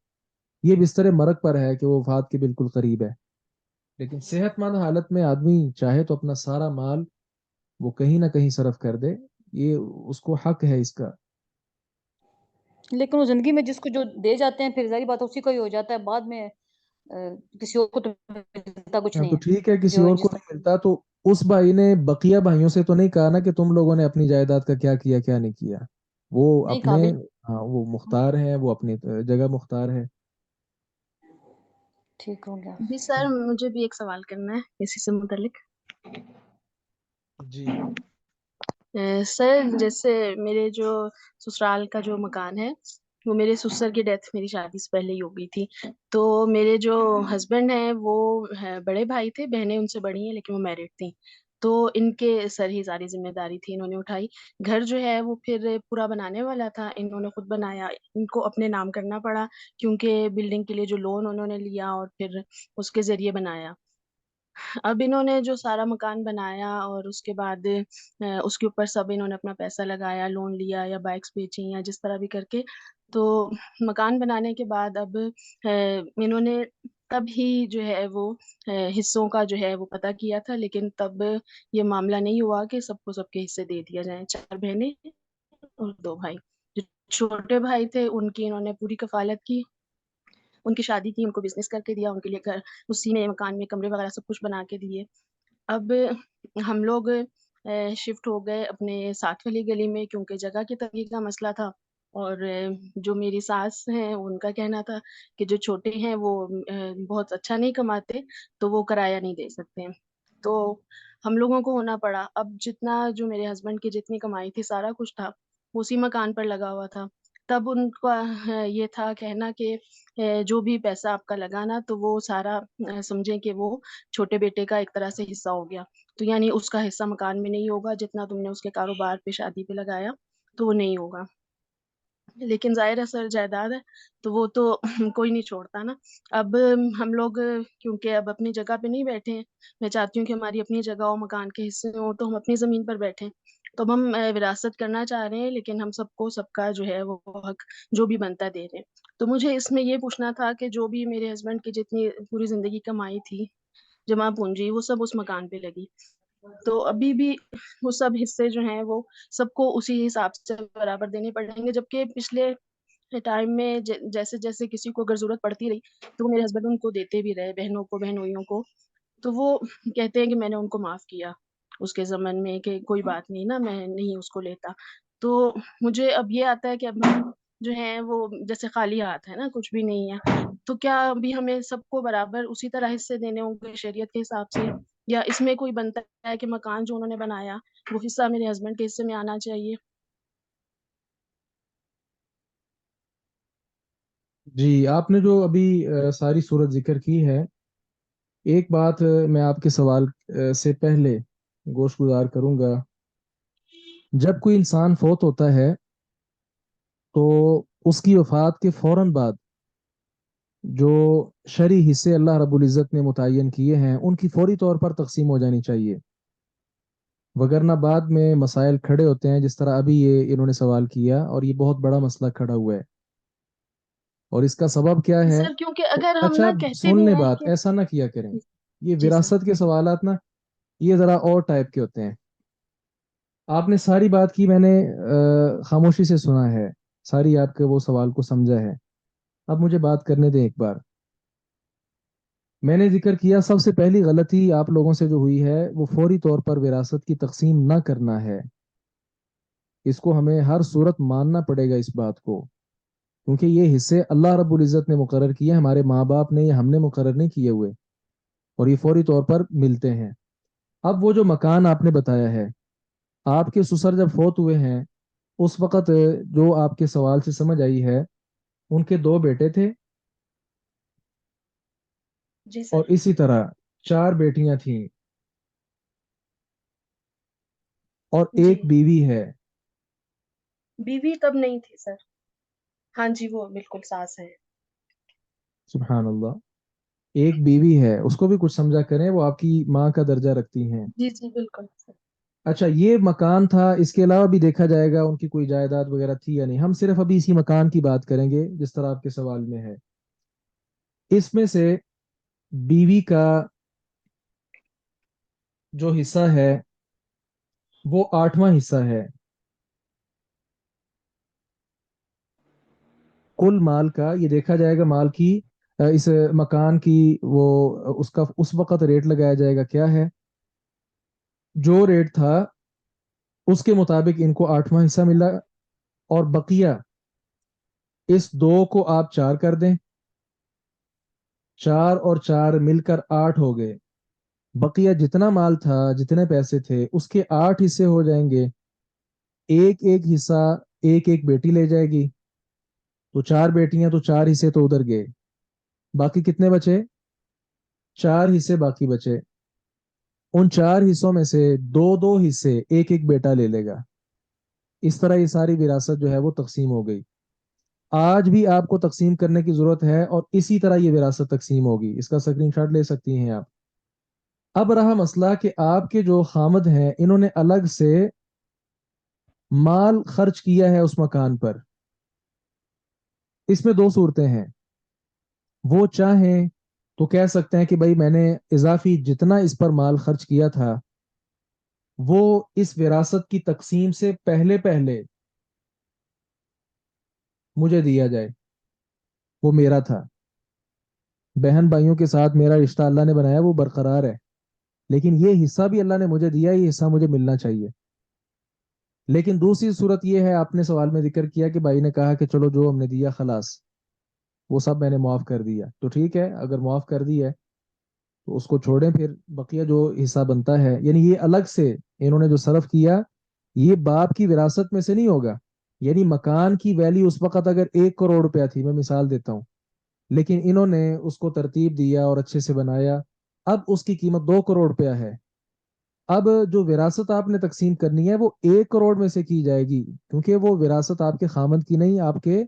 یہ بستر مرگ پر ہے کہ وہ وفات کے بالکل قریب ہے، لیکن صحت مند حالت میں آدمی چاہے تو اپنا سارا مال وہ کہیں نہ کہیں صرف کر دے، یہ اس کو حق ہے اس کا۔ لیکن وہ زندگی میں جس کو جو دے جاتے ہیں پھر ظاہری بات ہے اسی کا ہی ہو جاتا ہے بعد میں کسی اور کو تو ملتا کچھ اب نہیں تو ٹھیک ہے کسی جو اور کو جس نہیں ملتا، تو اس بھائی نے بقیہ بھائیوں سے تو نہیں کہا نا کہ تم لوگوں نے اپنی جائیداد کا کیا کیا کیا نہیں کیا، وہ نہیں اپنے، قابل ہاں وہ مختار ہیں، وہ اپنی جگہ مختار ہے۔ ٹھیک ہو گیا جی سر مجھے بھی ایک سوال کرنا ہے اسی سے متعلق۔ جی سر جیسے میرے جو سسرال کا جو مکان ہے وہ میرے سسر کی ڈیتھ میری شادی سے پہلے ہی ہو گئی تھی، تو میرے جو ہسبینڈ ہیں وہ بڑے بھائی تھے، بہنیں ان سے بڑی ہیں لیکن وہ میرڈ تھیں، تو ان کے سر ہی ساری ذمہ داری تھی، انہوں نے اٹھائی۔ گھر جو ہے وہ پھر پورا بنانے والا تھا، انہوں نے خود بنایا، ان کو اپنے نام کرنا پڑا کیونکہ بلڈنگ کے لیے جو لون انہوں نے لیا اور پھر اس کے ذریعے بنایا۔ اب انہوں نے جو سارا مکان بنایا اور اس کے بعد اس کے اوپر سب انہوں نے اپنا پیسہ لگایا، لون لیا یا بائکس بیچی یا جس طرح بھی کر کے، تو مکان بنانے کے بعد اب انہوں نے تب ہی جو ہے وہ حصوں کا جو ہے وہ پتہ کیا تھا، لیکن تب یہ معاملہ نہیں ہوا کہ سب کو سب کے حصے دے دیا جائیں، 4 بہنیں اور 2 بھائی۔ جو چھوٹے بھائی تھے ان کی انہوں نے پوری کفالت کی، ان کی شادی کی، ان کو بزنس کر کے دیا، ان کے لیے گھر اسی میں مکان میں کمرے وغیرہ سب کچھ بنا کے دیے۔ اب ہم لوگ شفٹ ہو گئے اپنے ساتھ والی گلی میں کیونکہ جگہ کی تنگی کا مسئلہ تھا، اور جو میری ساس ہیں ان کا کہنا تھا کہ جو چھوٹے ہیں وہ بہت اچھا نہیں کماتے تو وہ کرایہ نہیں دے سکتے ہیں، تو ہم لوگوں کو ہونا پڑا۔ اب جتنا جو میرے ہسبینڈ کی جتنی کمائی تھی سارا کچھ تھا اسی مکان پر لگا ہوا تھا، تب ان کا یہ تھا کہنا کہ جو بھی پیسہ آپ کا لگانا تو وہ سارا سمجھیں کہ وہ چھوٹے بیٹے کا ایک طرح سے حصہ ہو گیا، تو یعنی اس کا حصہ مکان میں نہیں ہوگا، جتنا تم نے اس کے کاروبار پہ شادی پہ لگایا تو وہ نہیں ہوگا۔ لیکن ظاہر ہے سر جائیداد ہے تو وہ تو کوئی نہیں چھوڑتا نا۔ اب ہم لوگ کیونکہ اب اپنی جگہ پہ نہیں بیٹھے ہیں، میں چاہتی ہوں کہ ہماری اپنی جگہ ہو، مکان کے حصے ہوں تو ہم اپنی زمین پر بیٹھیں، تو اب ہم وراثت کرنا چاہ رہے ہیں لیکن ہم سب کو سب کا جو ہے وہ حق جو بھی بنتا دے رہے ہیں۔ تو مجھے اس میں یہ پوچھنا تھا کہ جو بھی میرے ہسبینڈ کی جتنی پوری زندگی کمائی تھی جمع پونجی وہ سب اس مکان پہ لگی، تو ابھی بھی وہ سب حصے جو ہیں وہ سب کو اسی حساب سے برابر دینے پڑیں گے، جبکہ پچھلے ٹائم میں جیسے جیسے کسی کو اگر ضرورت پڑتی رہی تو میرے ہسبینڈ ان کو دیتے بھی رہے، بہنوں کو بہنوئیوں کو، تو وہ کہتے ہیں کہ میں نے ان کو معاف کیا اس کے ضمن میں کہ کوئی بات نہیں نا، میں نہیں اس کو لیتا۔ تو مجھے اب یہ آتا ہے کہ اب جو ہیں وہ جیسے خالی ہاتھ ہے نا، کچھ بھی نہیں ہے، تو کیا ابھی ہمیں سب کو برابر اسی طرح حصے دینے ہوں گے شریعت کے حساب سے، یا اس میں کوئی بنتا ہے کہ مکان جو انہوں نے بنایا وہ حصہ میرے ہسبینڈ کے حصے میں آنا چاہیے؟ جی آپ نے جو ابھی ساری صورت ذکر کی ہے، ایک بات میں آپ کے سوال سے پہلے گوش گزار کروں گا۔ جب کوئی انسان فوت ہوتا ہے تو اس کی وفات کے فوراً بعد جو شرعی حصے اللہ رب العزت نے متعین کیے ہیں ان کی فوری طور پر تقسیم ہو جانی چاہیے، وگرنہ بعد میں مسائل کھڑے ہوتے ہیں، جس طرح ابھی یہ انہوں نے سوال کیا، اور یہ بہت بڑا مسئلہ کھڑا ہوا ہے، اور اس کا سبب کیا ہے؟ سر کیونکہ اگر ہم اچھا نہ کہتے سن بھی لیں ہیں بات، کہ ایسا نہ کیا کریں، یہ جی سر وراثت کے سوالات نا یہ ذرا اور ٹائپ کے ہوتے ہیں. آپ نے ساری بات کی، میں نے خاموشی سے سنا ہے، ساری آپ کے وہ سوال کو سمجھا ہے. اب مجھے بات کرنے دیں ایک بار. میں نے ذکر کیا سب سے پہلی غلطی آپ لوگوں سے جو ہوئی ہے وہ فوری طور پر وراثت کی تقسیم نہ کرنا ہے. اس کو ہمیں ہر صورت ماننا پڑے گا اس بات کو، کیونکہ یہ حصے اللہ رب العزت نے مقرر کیے، ہمارے ماں باپ نے یا ہم نے مقرر نہیں کیے ہوئے، اور یہ فوری طور پر ملتے ہیں. اب وہ جو مکان آپ نے بتایا ہے، آپ کے سسر جب فوت ہوئے ہیں اس وقت جو آپ کے سوال سے سمجھ آئی ہے ان کے 2 بیٹے تھے جی اور سر اسی طرح 4 بیٹیاں تھیں اور جی ایک بیوی ہے. بیوی تب نہیں تھی سر. ہاں جی وہ بالکل ساس ہے. سبحان اللہ. ایک بیوی ہے، اس کو بھی کچھ سمجھا کریں، وہ آپ کی ماں کا درجہ رکھتی ہیں. جی جی بالکل سر. اچھا، یہ مکان تھا، اس کے علاوہ بھی دیکھا جائے گا ان کی کوئی جائیداد وغیرہ تھی یا نہیں. ہم صرف ابھی اسی مکان کی بات کریں گے جس طرح آپ کے سوال میں ہے. اس میں سے بیوی کا جو حصہ ہے وہ 8واں حصہ ہے کل مال کا. یہ دیکھا جائے گا مال کی اس مکان کی وہ اس کا اس وقت ریٹ لگایا جائے گا کیا ہے. جو ریٹ تھا اس کے مطابق ان کو 8واں حصہ ملا، اور بقیہ اس 2 کو آپ 4 کر دیں، 4 اور 4 مل کر 8 ہو گئے. بقیہ جتنا مال تھا، جتنے پیسے تھے، اس کے 8 حصے ہو جائیں گے. ایک ایک حصہ ایک ایک بیٹی لے جائے گی. تو 4 بیٹیاں تو 4 حصے تو ادھر گئے. باقی کتنے بچے؟ 4 حصے باقی بچے. ان 4 حصوں میں سے 2 حصے ایک ایک بیٹا لے لے گا. اس طرح یہ ساری وراثت جو ہے وہ تقسیم ہو گئی. آج بھی آپ کو تقسیم کرنے کی ضرورت ہے اور اسی طرح یہ وراثت تقسیم ہوگی. اس کا اسکرین شاٹ لے سکتی ہیں آپ. اب رہا مسئلہ کہ آپ کے جو خامد ہیں انہوں نے الگ سے مال خرچ کیا ہے اس مکان پر. اس میں 2 صورتیں ہیں. وہ چاہیں تو کہہ سکتے ہیں کہ بھائی میں نے اضافی جتنا اس پر مال خرچ کیا تھا وہ اس وراثت کی تقسیم سے پہلے پہلے مجھے دیا جائے، وہ میرا تھا. بہن بھائیوں کے ساتھ میرا رشتہ اللہ نے بنایا وہ برقرار ہے، لیکن یہ حصہ بھی اللہ نے مجھے دیا، یہ حصہ مجھے ملنا چاہیے. لیکن دوسری صورت یہ ہے، آپ نے سوال میں ذکر کیا کہ بھائی نے کہا کہ چلو جو ہم نے دیا خلاص وہ سب میں نے معاف کر دیا. تو ٹھیک ہے، اگر معاف کر دی ہے تو اس کو چھوڑیں، پھر بقیہ جو حصہ بنتا ہے یعنی یہ الگ سے انہوں نے جو صرف کیا یہ باپ کی وراثت میں سے نہیں ہوگا. یعنی مکان کی ویلیو اس وقت اگر 1 کروڑ روپیہ تھی، میں مثال دیتا ہوں، لیکن انہوں نے اس کو ترتیب دیا اور اچھے سے بنایا، اب اس کی قیمت 2 کروڑ روپیہ ہے. اب جو وراثت آپ نے تقسیم کرنی ہے وہ 1 کروڑ میں سے کی جائے گی، کیونکہ وہ وراثت آپ کے خامند کی نہیں، آپ کے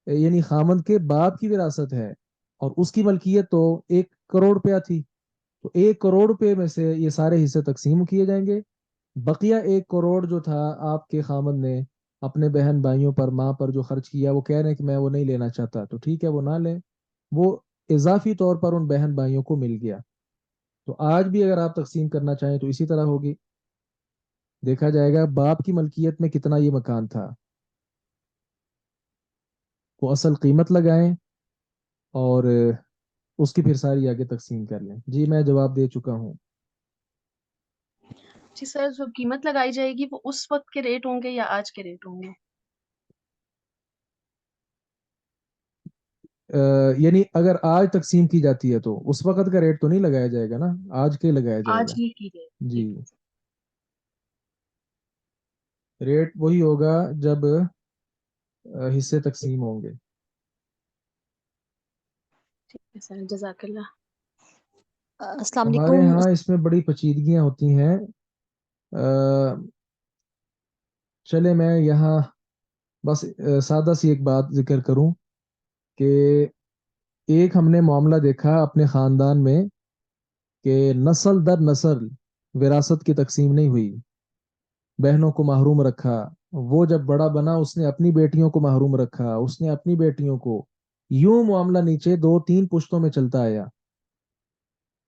یعنی خامند کے باپ کی وراثت ہے، اور اس کی ملکیت تو 1 کروڑ روپیہ تھی. تو 1 کروڑ روپے میں سے یہ سارے حصے تقسیم کیے جائیں گے. بقیہ 1 کروڑ جو تھا آپ کے خامند نے اپنے بہن بھائیوں پر، ماں پر جو خرچ کیا، وہ کہہ رہے ہیں کہ میں وہ نہیں لینا چاہتا، تو ٹھیک ہے وہ نہ لیں، وہ اضافی طور پر ان بہن بھائیوں کو مل گیا. تو آج بھی اگر آپ تقسیم کرنا چاہیں تو اسی طرح ہوگی. دیکھا جائے گا باپ کی ملکیت میں کتنا یہ مکان تھا، وہ اصل قیمت لگائیں اور اس کی پھر ساری آگے تقسیم کر لیں. جی میں جواب دے چکا ہوں. جی سر جو قیمت لگائی جائے گی وہ اس وقت کے ریٹ ہوں گے یا آج کے ریٹ ہوں گے؟ یعنی اگر آج تقسیم کی جاتی ہے تو اس وقت کا ریٹ تو نہیں لگایا جائے گا نا، آج کے لگایا جائے آج گا. ہی کی جائے جی، گی. ریٹ وہی ہوگا جب حصے تقسیم ہوں گے. ٹھیک ہے سر جزاک اللہ. السلام ہمارے علیکم. ہاں اس میں بڑی پیچیدگیاں ہوتی ہیں. چلے میں یہاں بس سادہ سی ایک بات ذکر کروں کہ ایک ہم نے معاملہ دیکھا اپنے خاندان میں کہ نسل در نسل وراثت کی تقسیم نہیں ہوئی، بہنوں کو محروم رکھا. وہ جب بڑا بنا اس نے اپنی بیٹیوں کو محروم رکھا، اس نے اپنی بیٹیوں کو، یوں معاملہ نیچے 2 3 پشتوں میں چلتا آیا.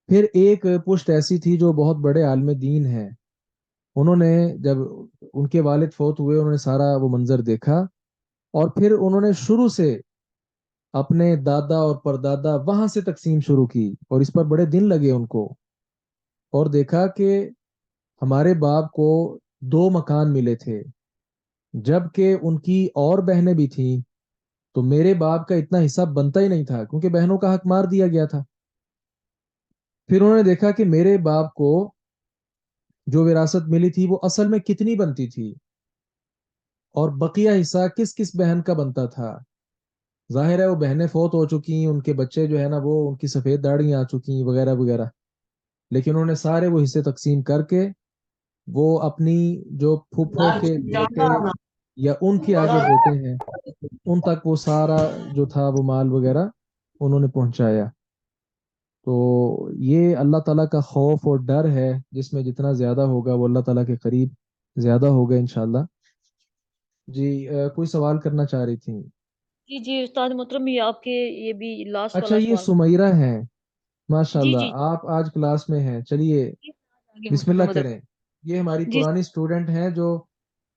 پھر ایک پشت ایسی تھی جو بہت بڑے عالم دین ہیں، انہوں نے جب ان کے والد فوت ہوئے انہوں نے سارا وہ منظر دیکھا، اور پھر انہوں نے شروع سے اپنے دادا اور پردادا وہاں سے تقسیم شروع کی، اور اس پر بڑے دن لگے ان کو، اور دیکھا کہ ہمارے باپ کو 2 مکان ملے تھے، جبکہ ان کی اور بہنیں بھی تھیں، تو میرے باپ کا اتنا حصہ بنتا ہی نہیں تھا کیونکہ بہنوں کا حق مار دیا گیا تھا۔ پھر انہوں نے دیکھا کہ میرے باپ کو جو وراثت ملی تھی وہ اصل میں کتنی بنتی تھی، اور بقیہ حصہ کس کس بہن کا بنتا تھا۔ ظاہر ہے وہ بہنیں فوت ہو چکی، ان کے بچے جو ہے نا وہ ان کی سفید داڑیاں آ چکی وغیرہ وغیرہ، لیکن انہوں نے سارے وہ حصے تقسیم کر کے وہ اپنی جو پھپھوں کے بیٹے یا ان کے آگے بیٹے ہیں ان تک وہ سارا جو تھا وہ مال وغیرہ انہوں نے پہنچایا۔ تو یہ اللہ تعالیٰ کا خوف اور ڈر ہے، جس میں جتنا زیادہ ہوگا وہ اللہ تعالیٰ کے قریب زیادہ ہوگا انشاءاللہ۔ جی کوئی سوال کرنا چاہ رہی تھی؟ جی جی استاد محترم، یہ آپ کے یہ بھی لاسٹ اچھا، والا یہ سوال. سمیرہ ہیں، ماشاء جی اللہ جی آپ آج کلاس میں ہیں، چلیے آگے بسم اللہ مدد. کریں۔ یہ ہماری جی پرانی اسٹوڈنٹ ہیں جو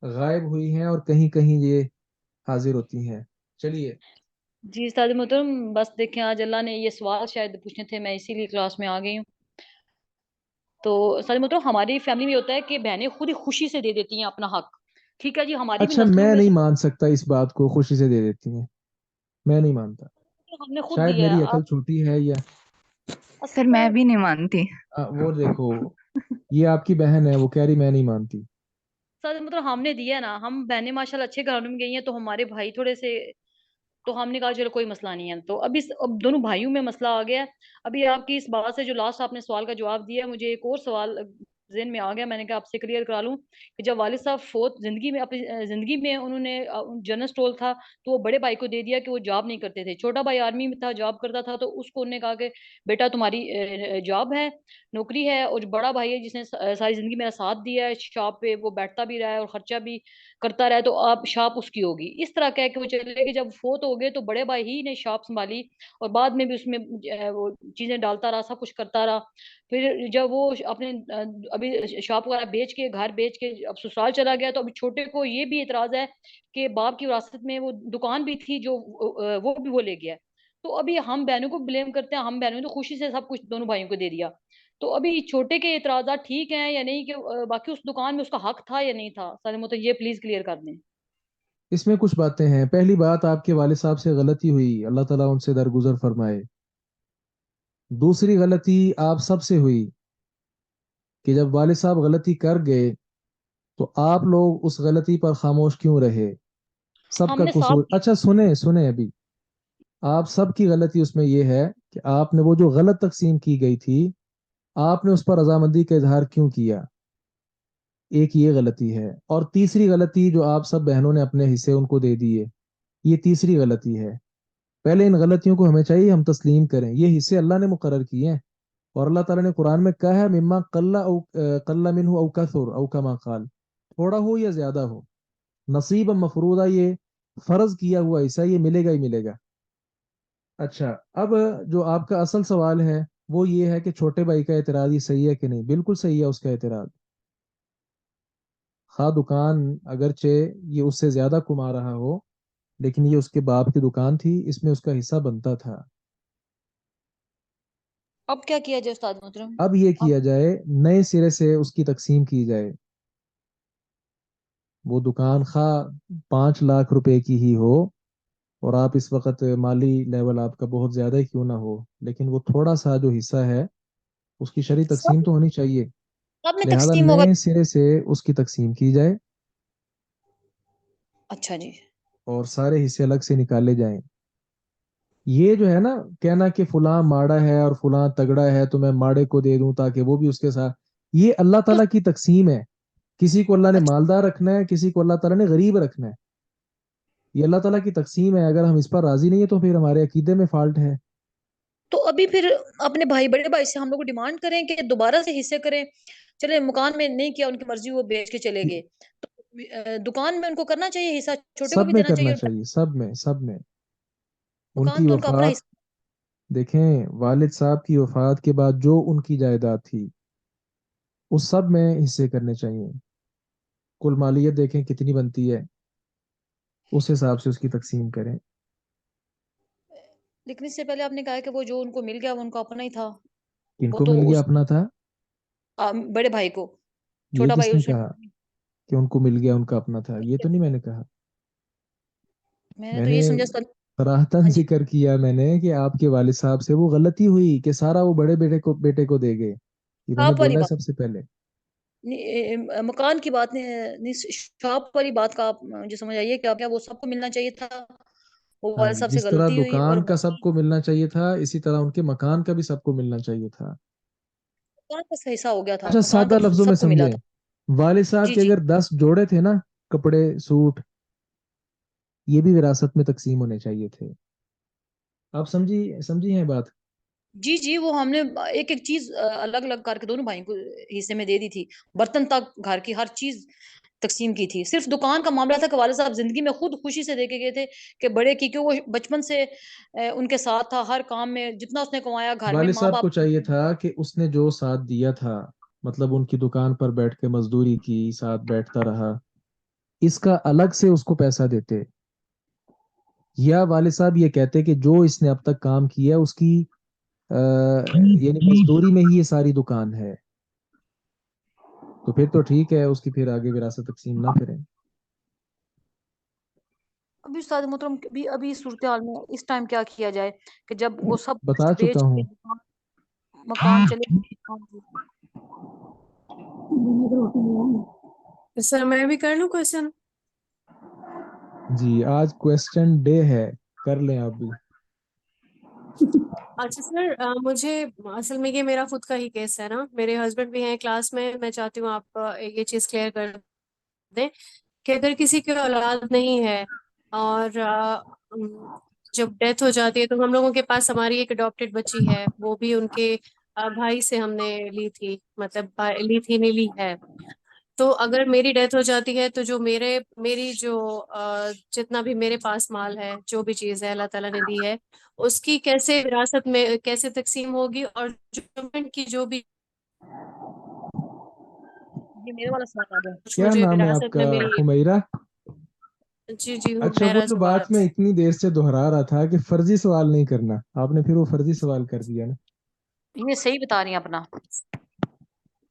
غائب ہوئی ہیں اور کہیں کہیں یہ حاضر ہوتی ہیں، چلیے۔ جی استاد محترم، بس دیکھیں آج اللہ نے یہ سوال شاید پوچھنے تھے، میں اسی لیے کلاس میں آ گئی ہوں. تو استاد محترم ہماری فیملی میں ہوتا ہے کہ بہنیں خود ہی خوشی سے دے دیتی ہیں اپنا حق. ٹھیک ہے جی، ہماری بھی اچھا، نسلوں میں میں نہیں سے مان سکتا اس بات کو، خوشی سے دے دیتی ہیں، میں نہیں مانتا، ہم نے خود شاید دیا میری ہے. عقل چھوٹی ہے یا سر میں بھی نہیں مانتی. وہ دیکھو یہ آپ کی بہن ہے، وہ کہہ رہی میں نہیں مانتی۔ استاد محترم ہم نے دیا ہے نا، ہم بہنیں ماشاء اللہ اچھے گھرانوں میں گئی ہیں، تو ہمارے بھائی تھوڑے سے، تو ہم نے کہا چلو کوئی مسئلہ نہیں ہے. تو اب دونوں بھائیوں میں مسئلہ آ گیا ہے. ابھی آپ کی اس بات سے جو لاسٹ آپ نے سوال کا جواب دیا، مجھے ایک اور سوال ذہن میں آ گیا، میں نے کہا آپ سے کلیئر کرا لوں کہ جب والد صاحب فوت زندگی میں اپنی زندگی میں انہوں نے جنرل اسٹور تھا تو وہ بڑے بھائی کو دے دیا کہ وہ جاب نہیں کرتے تھے. چھوٹا بھائی آرمی میں تھا، جاب کرتا تھا، تو اس کو انہوں نے کہا کہ بیٹا تمہاری جاب ہے، نوکری ہے، اور جو بڑا بھائی ہے جس نے ساری زندگی میرا ساتھ دیا ہے، شاپ پہ وہ بیٹھتا بھی رہا ہے اور خرچہ بھی کرتا رہا، تو آپ شاپ اس کی ہوگی. اس طرح کہہ کے وہ چلے گئے. جب فوت ہو گئے تو بڑے بھائی ہی نے شاپ سنبھالی اور بعد میں بھی اس میں وہ چیزیں ڈالتا رہا، سب کچھ کرتا رہا. پھر جب وہ اپنے ابھی شاپ وغیرہ بیچ کے، گھر بیچ کے اب سسرال چلا گیا، تو ابھی چھوٹے کو یہ بھی اعتراض ہے کہ باپ کی وراثت میں وہ دکان بھی تھی جو وہ بھی وہ لے گیا. تو ابھی ہم بہنوں کو بلیم کرتے ہیں، ہم بہنوں نے تو خوشی سے سب کچھ دونوں بھائیوں کو دے دیا. تو ابھی چھوٹے کے اعتراضات ٹھیک ہیں یا نہیں، کہ باقی اس دکان میں اس کا حق تھا یا نہیں تھا؟ سارے مطلب یہ پلیز کلیئر کر دیں. اس میں کچھ باتیں ہیں۔ پہلی بات، آپ کے والد صاحب سے غلطی ہوئی، اللہ تعالیٰ ان سے درگزر فرمائے۔ دوسری غلطی آپ سب سے ہوئی کہ جب والد صاحب غلطی کر گئے تو آپ لوگ اس غلطی پر خاموش کیوں رہے؟ سب ہم کا نے قصور، صاف اچھا سنیں سنیں، ابھی آپ سب کی غلطی اس میں یہ ہے کہ آپ نے وہ جو غلط تقسیم کی گئی تھی آپ نے اس پر رضامندی کا اظہار کیوں کیا؟ ایک یہ غلطی ہے، اور تیسری غلطی جو آپ سب بہنوں نے اپنے حصے ان کو دے دیے، یہ تیسری غلطی ہے۔ پہلے ان غلطیوں کو ہمیں چاہیے ہم تسلیم کریں، یہ حصے اللہ نے مقرر کیے ہیں، اور اللہ تعالیٰ نے قرآن میں کہا ہے مما قل منہ او کثر او کما قال، تھوڑا ہو یا زیادہ ہو، نصیب مفروضہ، یہ فرض کیا ہوا حصہ یہ ملے گا ہی ملے گا۔ اچھا، اب جو آپ کا اصل سوال ہے وہ یہ ہے کہ چھوٹے بھائی کا اعتراض یہ صحیح ہے کہ نہیں؟ بالکل صحیح ہے اس کا اعتراض، خواہ دکان اگرچہ یہ اس سے زیادہ کما رہا ہو لیکن یہ اس کے باپ کی دکان تھی، اس میں اس کا حصہ بنتا تھا۔ اب کیا کیا جائے استاد محترم؟ اب یہ اب کیا جائے نئے سرے سے اس کی تقسیم کی جائے، وہ دکان خواہ 5 لاکھ روپے کی ہی ہو، اور آپ اس وقت مالی لیول آپ کا بہت زیادہ ہی کیوں نہ ہو، لیکن وہ تھوڑا سا جو حصہ ہے اس کی شرعی تقسیم سب تو ہونی چاہیے، سب میں لہذا تقسیم ہوگا. نئے سرے سے اس کی تقسیم کی جائے اچھا جی. اور سارے حصے الگ سے نکالے جائیں۔ یہ جو ہے نا کہنا کہ فلاں ماڑا ہے اور فلاں تگڑا ہے تو میں ماڑے کو دے دوں تاکہ وہ بھی اس کے ساتھ، یہ اللہ تو تعالیٰ کی تقسیم ہے۔ کسی کو اللہ نے اچھا، مالدار رکھنا ہے، کسی کو اللہ تعالیٰ نے غریب رکھنا ہے، یہ اللہ تعالیٰ کی تقسیم ہے۔ اگر ہم اس پر راضی نہیں ہے تو پھر ہمارے عقیدے میں فالٹ ہے۔ تو ابھی پھر اپنے بھائی بڑے بھائی سے ہم لوگ ڈیمانڈ کریں کہ دوبارہ سے حصے کریں. چلے مکان میں نہیں کیا، ان کی مرضی، وہ بیچ کے چلے گئے، تو دکان میں ان کو کرنا چاہیے حصہ، چھوٹے کو سب بھی میں دینا چاہیے کرنا اور چاہیے، سب میں، سب میں ان مکان کی تو ان کا اپنا وفات، حصہ. دیکھیں والد صاحب کی وفات کے بعد جو ان کی جائیداد تھی اس سب میں حصے کرنے چاہیے. کل مالیت دیکھیں کتنی بنتی ہے، اس حساب سے اس کی تقسیم کریں. لیکن اس سے پہلے آپ نے کہا کہ وہ جو ان کو مل گیا وہ ان کا اپنا ہی تھا. کن وہ کو تو مل گیا اس اپنا تھا؟ بڑے بھائی کو، یہ چھوٹا کس بھائی نے اس نے، کہا کہ ان کو مل گیا ان کا اپنا تھا؟ یہ تو نہیں میں نے کہا. میں نے میں تو نے یہ سمجھا صراحتاً ہاں جی. ذکر کیا میں نے کہ آپ کے والد صاحب سے وہ غلطی ہوئی کہ سارا وہ بڑے بیٹے کو دے گئے. یہ میں نے شاپ والی بولا ہے بات سب سے پہلے. مکان کی بات نہیں، شاپ والی بات کا آپ مجھے سمجھ آئیے کہ کیا وہ سب کو ملنا چاہیے تھا؟ وہ ہاں والد جی، صاحب سے جس طرح غلطی ہوئی اور دکان کا سب کو ملنا چاہیے تھا اسی طرح ان کے مکان کا بھی سب کو ملنا چاہیے تھا. مکان کا حصہ ہو گیا تھا، اچھا مکان سادہ تو لفظوں میں سب کو ملا سمجھیں، تھا. والد صاحب جی کے جی اگر 10 جوڑے تھے نا کپڑے سوٹ، یہ بھی وراثت میں تقسیم ہونے چاہیے تھے. آپ سمجھی ہیں بات؟ جی جی، وہ ہم نے ایک ایک چیز الگ الگ کر کے دونوں بھائیوں کو حصے میں دے دی تھی. برتن تک گھر کی ہر چیز تقسیم کی تھی. صرف دکان کا معاملہ تھا کہ والد صاحب زندگی میں خود خوشی سے دے کے گئے تھے کہ بڑے کی، کہ وہ بچپن سے ان کے ساتھ تھا ہر کام میں، جتنا اس نے کمایا گھر میں والد ماں صاحب باپ. کو چاہیے تھا کہ اس نے جو ساتھ دیا تھا، مطلب ان کی دکان پر بیٹھ کے مزدوری کی، ساتھ بیٹھتا رہا، اس کا الگ سے اس کو پیسہ دیتے، یا والد صاحب یہ کہتے کہ جو اس نے اب تک کام کیا اس کی یعنی مزدوری میں ہی یہ ساری دکان ہے، تو پھر تو ٹھیک ہے، اس کی پھر آگے وراثت تقسیم نہ کریں. ابھی استاد محترم ابھی صورتحال میں اس ٹائم کیا کیا جائے کہ جب وہ سب بتا کچھ چکا بیچ ہوں. کے مکان چلے. سر میں بھی کر لوں کوشچن؟ جی آج کویسچن ڈے ہے، کر لیں آپ بھی. اچھا سر، مجھے اصل میں یہ میرا خود کا ہی کیس ہے نا، میرے ہسبینڈ بھی ہیں کلاس میں چاہتی ہوں آپ یہ چیز کلیئر کر دیں کہ اگر کسی کی اولاد نہیں ہے اور جب ڈیتھ ہو جاتی ہے تو ہم لوگوں کے پاس ہماری ایک اڈاپٹیڈ بچی ہے، وہ بھی ان کے بھائی سے ہم نے لی تھی، مطلب لی تھی نہیں لی ہے. تو اگر میری ڈیتھ ہو جاتی ہے تو جو میری جو جتنا بھی میرے پاس مال ہے، جو بھی چیز ہے اللہ تعالیٰ نے دی ہے، اس کی کیسے وراثت میں کیسے تقسیم ہوگی، اور گورنمنٹ کی جو بھی یہ میرے والا سوال آ گیا. کچھ کیا مجھے نام ہے آپ وراثت کا؟ میں ملی. حمیرہ؟ جی جی اچھا، وہ حمیرہ جو بات میں جواد. اتنی دیر سے دہرا رہا تھا کہ فرضی سوال نہیں کرنا، آپ نے پھر وہ فرضی سوال کر دیا نا. یہ صحیح بتا رہی ہیں اپنا.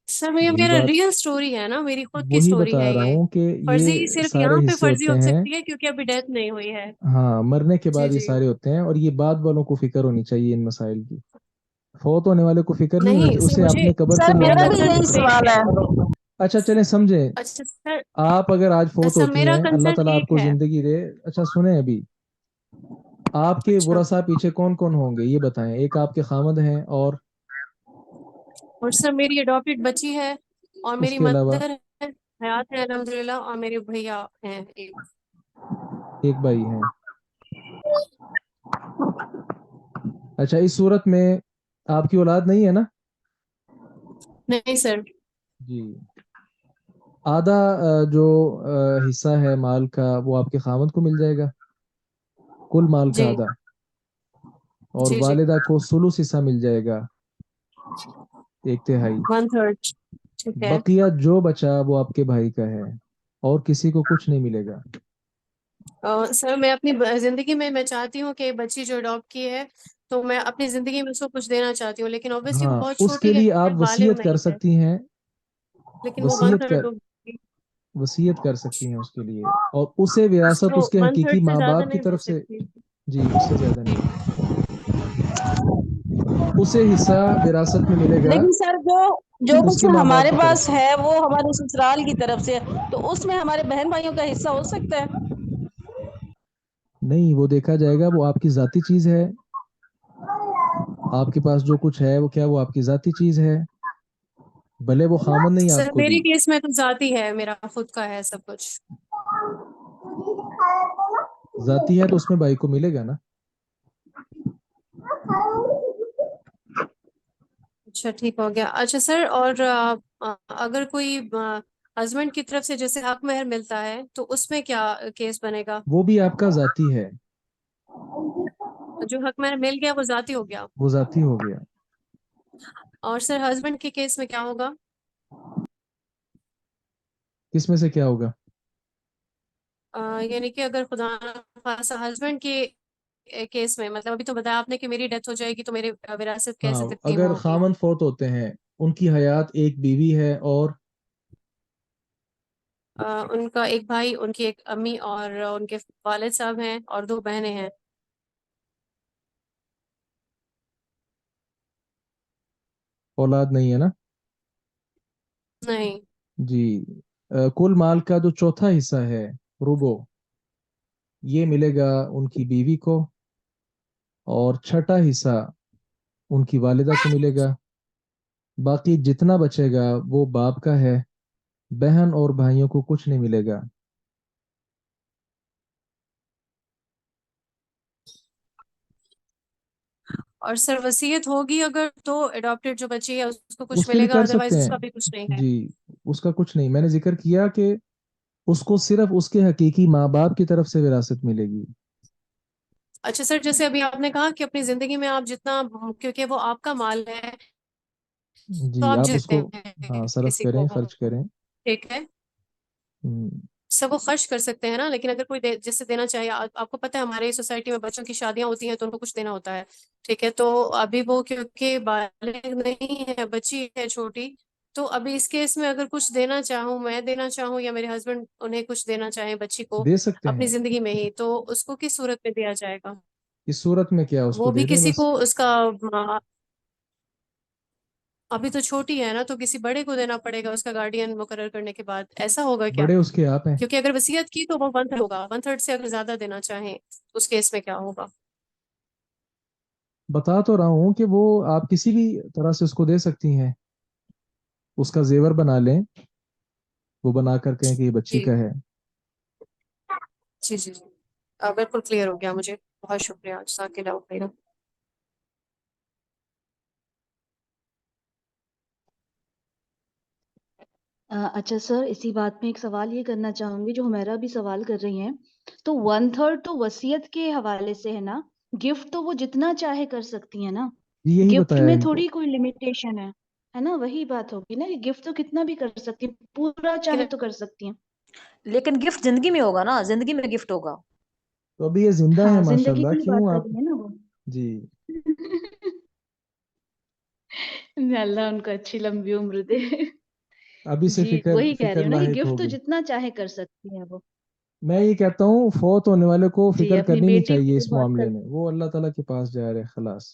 سر یہ وہی میرا بات، ریئل سٹوری ہے نا، میری خود کی وہی سٹوری بتا ہے رہا یہ. ہوں کہ فرضی یہ صرف سارے یہاں پہ حصے فرضی ہوتے ہو ہیں. سکتی ہے کیونکہ ابھی ڈیتھ نہیں ہوئی ہے. ہاں، مرنے کے جی بعد یہ جی سارے ہوتے ہیں، اور یہ بعد والوں کو فکر ہونی چاہیے ان مسائل کی. فوت ہونے والے کو فکر نہیں ہونی نہیں چاہیے، سر، اسے مجھے اپنے قبر سر پہ میرا میرا معاملات بھی کا کنسرن یہی فکر ہے. سوال ٹھیک ہے. ہے. اچھا چلیں سمجھیں، اچھا سر، آپ اگر آج فوت اچھا ہوتی میرا ہیں، اللہ کنسرن تعالیٰ آپ ٹھیک کو ہے. زندگی دے. اچھا سنیں، ابھی آپ کے اچھا، ورثاء پیچھے کون کون ہوں گے یہ بتائیں. ایک آپ کے خامد ہیں، اور اور سر میری اڈاپٹیڈ بچی ہے، اور اس میری کے علاوہ مدر حیات ہے الحمدللہ، اور میرے بھیا ہیں ایک. ایک بھائی ہیں. اچھا، اس صورت میں آپ کی اولاد نہیں ہے نا؟ نہیں سر. جی. آدھا جو حصہ ہے مال کا وہ آپ کے خامد کو مل جائے گا، کل مال کا جی آدھا. اور جی جی، والدہ کو سلوس حصہ مل جائے گا، 1/3. 1/3. ٹھیک ہے. بقیہ جو بچا وہ آپ کے بھائی کا ہے، اور کسی کو کچھ نہیں ملے گا. سر میں اپنی زندگی میں چاہتی ہوں کہ بچی جو اڈاپٹ کی ہے تو میں اپنی زندگی میں اس کو کچھ دینا چاہتی ہوں، لیکن اوبیسلی وہ ہاں، بہت اس کے چھوٹی لیے ہے، آپ بالغ وصیت کر نہیں ہے، سکتی ہیں. لیکن وہ ون وصیت تھرڈ کر ہوگی. وصیت کر سکتی ہیں اس کے لیے، اور اسے وراثت وہ اس کے ون حقیقی تھرڈ سے ماں زیادہ باپ کی نہیں دے طرف سے. سکتی. جی اس سے زیادہ جی. نہیں. اسے حصہ وراثت میں ملے گا لیکن سر جو اس کچھ کے ماں باپ ہمارے کی طرف پاس سے. ہے وہ ہمارے سسرال کی طرف سے، تو اس میں ہمارے بہن بھائیوں کا حصہ ہو سکتا ہے؟ نہیں، وہ دیکھا جائے گا، وہ آپ کی ذاتی چیز ہے. آپ کے پاس جو کچھ ہے وہ کیا وہ آپ کی ذاتی چیز ہے، بھلے وہ خامن نہیں آپ سر کو میری دی. کیس میں تو ذاتی ہے، میرا خود کا ہے سب کچھ. ذاتی ہے تو اس میں بھائی کو ملے گا نا. اچھا ٹھیک ہو گیا. اچھا سر، اور اگر کوئی ہسبینڈ کی طرف سے جیسے حق مہر ملتا ہے تو اس میں کیا کیس بنے گا؟ وہ بھی آپ کا ذاتی ہے. جو حق میں مل گیا وہ ذاتی ہو گیا. وہ ذاتی ہو گیا. اور سر ہسبینڈ کے کیس میں کیا ہوگا؟ کس میں سے کیا ہوگا؟ یعنی کہ اگر خدا نخواستہ ہسبینڈ کے کیس میں، مطلب ابھی تو بتایا آپ نے کہ میری ڈیتھ ہو جائے گی تو میری وراثت ہاں، کیسے تقسیم اگر ہوگی؟ خامن فوت ہوتے ہیں، ان کی حیات ایک بیوی ہے اور ان کا ایک بھائی، ان کی ایک امی اور ان کے والد صاحب ہیں اور 2 بہنیں ہیں. اولاد نہیں ہے نا؟ نہیں. جی. کل مال کا جو چوتھا حصہ ہے، ربو، یہ ملے گا ان کی بیوی کو، اور چھٹا حصہ ان کی والدہ کو ملے گا. باقی جتنا بچے گا وہ باپ کا ہے. بہن اور بھائیوں کو کچھ نہیں ملے گا. اور سر وصیت ہوگی اگر تو اڈاپٹیڈ جو بچی ہے اس کو کچھ اس کے بھی ملے گا، کر ادروائز سکتے اس ہیں. کا بھی کچھ نہیں ہے. جی، اس کا کچھ نہیں. میں نے ذکر کیا کہ اس کو صرف اس کے حقیقی ماں باپ کی طرف سے وراثت ملے گی. اچھا سر، جیسے ابھی آپ نے کہا کہ اپنی زندگی میں آپ جتنا، کیونکہ وہ آپ کا مال ہے جی، تو آپ آپ اس جیتے کو ہیں ہاں صرف کسی کریں، کو، خرچ کریں. ٹھیک ہے، ہم، سب وہ خرچ کر سکتے ہیں نا، لیکن اگر کوئی جس سے دینا چاہیے، آپ کو پتہ ہے ہمارے سوسائٹی میں بچوں کی شادیاں ہوتی ہیں تو ان کو کچھ دینا ہوتا ہے، ٹھیک ہے، تو ابھی وہ کیونکہ بالغ نہیں ہے، بچی ہے چھوٹی، تو ابھی اس کیس میں اگر کچھ دینا چاہوں، میں دینا چاہوں یا میرے ہسبینڈ انہیں کچھ دینا چاہیں بچی کو دے سکتے اپنی ہیں. زندگی میں ہی، تو اس کو کس صورت میں دیا جائے گا؟ اس صورت میں کیا، اس کو وہ بھی دے دیں کسی بس. کو اس کا ابھی تو چھوٹی ہے نا، تو کسی بڑے کو دینا پڑے گا اس کا گارڈین مقرر کرنے کے بعد، ایسا ہوگا کیا؟ بڑے اس کے آپ ہیں. کیونکہ اگر وصیت کی تو وہ 1/3 ہوگا، 1/3 سے اگر زیادہ دینا چاہیں اس کیس میں کیا ہوگا؟ بتا تو رہا ہوں کہ وہ آپ کسی بھی طرح سے اس کو دے سکتی ہیں. اس کا زیور بنا لیں، وہ بنا کر کہیں کہ یہ بچی جی کا ہے. جی جی جی، بالکل کلیئر ہو گیا مجھے، بہت شکریہ، جزاک اللہ خیر. اچھا سر، اسی بات میں ایک سوال یہ کرنا چاہوں گی جو ہمیرا بھی سوال کر رہی ہیں. تو 1/3 تو وصیت کے حوالے سے ہے نا، گفٹ تو وہ جتنا چاہے کر سکتی ہیں نا، جی، یہی گفٹ بتایا میں ان کو. تھوڑی کوئی لمیٹیشن ہے نا، وہی بات ہوگی نا کہ گفٹ تو کتنا بھی کر سکتی ہیں، پورا لیکن چاہے تو کر سکتی ہیں. لیکن گفٹ زندگی میں ہوگا نا، زندگی میں گفٹ ہوگا. تو ابھی یہ زندہ ہے ہاں، زندگی ماشاءاللہ، کی کیوں بات کر آپ. رہی ہے نا وہ. جی. اللہ ان کو اچھی لمبی عمر دے. ابھی سے جی فکر وہی کہہ رہی فکر ہوں نا کہ لاحق گفٹ تو ہوگی. جتنا چاہے کر سکتی ہیں وہ. میں یہ کہتا ہوں فوت ہونے والے کو جی فکر اپنی کرنی نہیں بیٹی چاہیے کو اس بہت معاملے میں. وہ اللہ تعالیٰ کے پاس جا رہے، خلاص.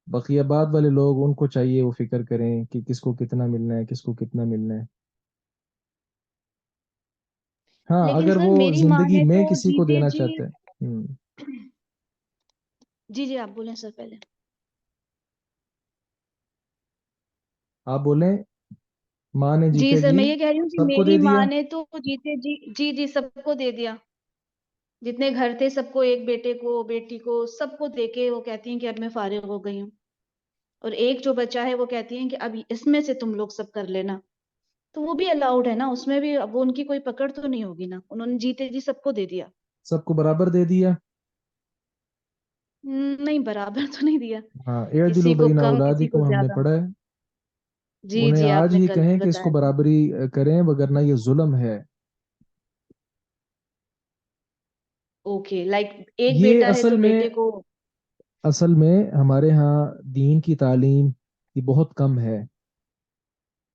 بقیہ بعد والے لوگ، ان کو چاہیے وہ فکر کریں کہ کس کو کتنا ملنا ہے، کس کو کتنا ملنا ہے. ہاں، لیکن اگر سر وہ میری ماں زندگی نے میں تو کسی کو جیتے دینا جی. چاہتے ہیں. جی جی آپ بولیں سر پہلے. آپ بولیں. ماں نے جی جیتے سر جی میں یہ کہہ رہی ہوں کہ سب کو میری دے دیا. ماں نے تو جیتے جی جی جی سب کو دے دیا، جتنے گھر تھے سب کو، ایک بیٹے کو بیٹی کو سب کو دے کے وہ کہتی ہیں کہ اب میں فارغ ہو گئی ہوں، اور ایک جو بچہ ہے وہ کہتی ہیں کہ اب اس میں سے تم لوگ سب کر لینا. تو وہ بھی الاؤڈ ہے نا، اس میں بھی اب وہ ان کی کوئی پکڑ تو نہیں ہوگی نا، انہوں نے جیتے جی سب کو دے دیا. سب کو برابر دے دیا. نہیں برابر تو نہیں دیا، ہاں، اعدلوا کسی کو بین کم کسی کو اولادکم ہم نے زیادہ. پڑھا ہے. جی انہیں جی آپ آج نے ہی کل کہیں کہ اس کو بتایا تھا. برابری کریں، وگرنہ یہ ظلم ہے. اوکے، لائک ایک یہ بیٹا ہے تو بیٹے کو. اصل میں ہمارے ہاں دین کی تعلیم کی بہت کم ہے.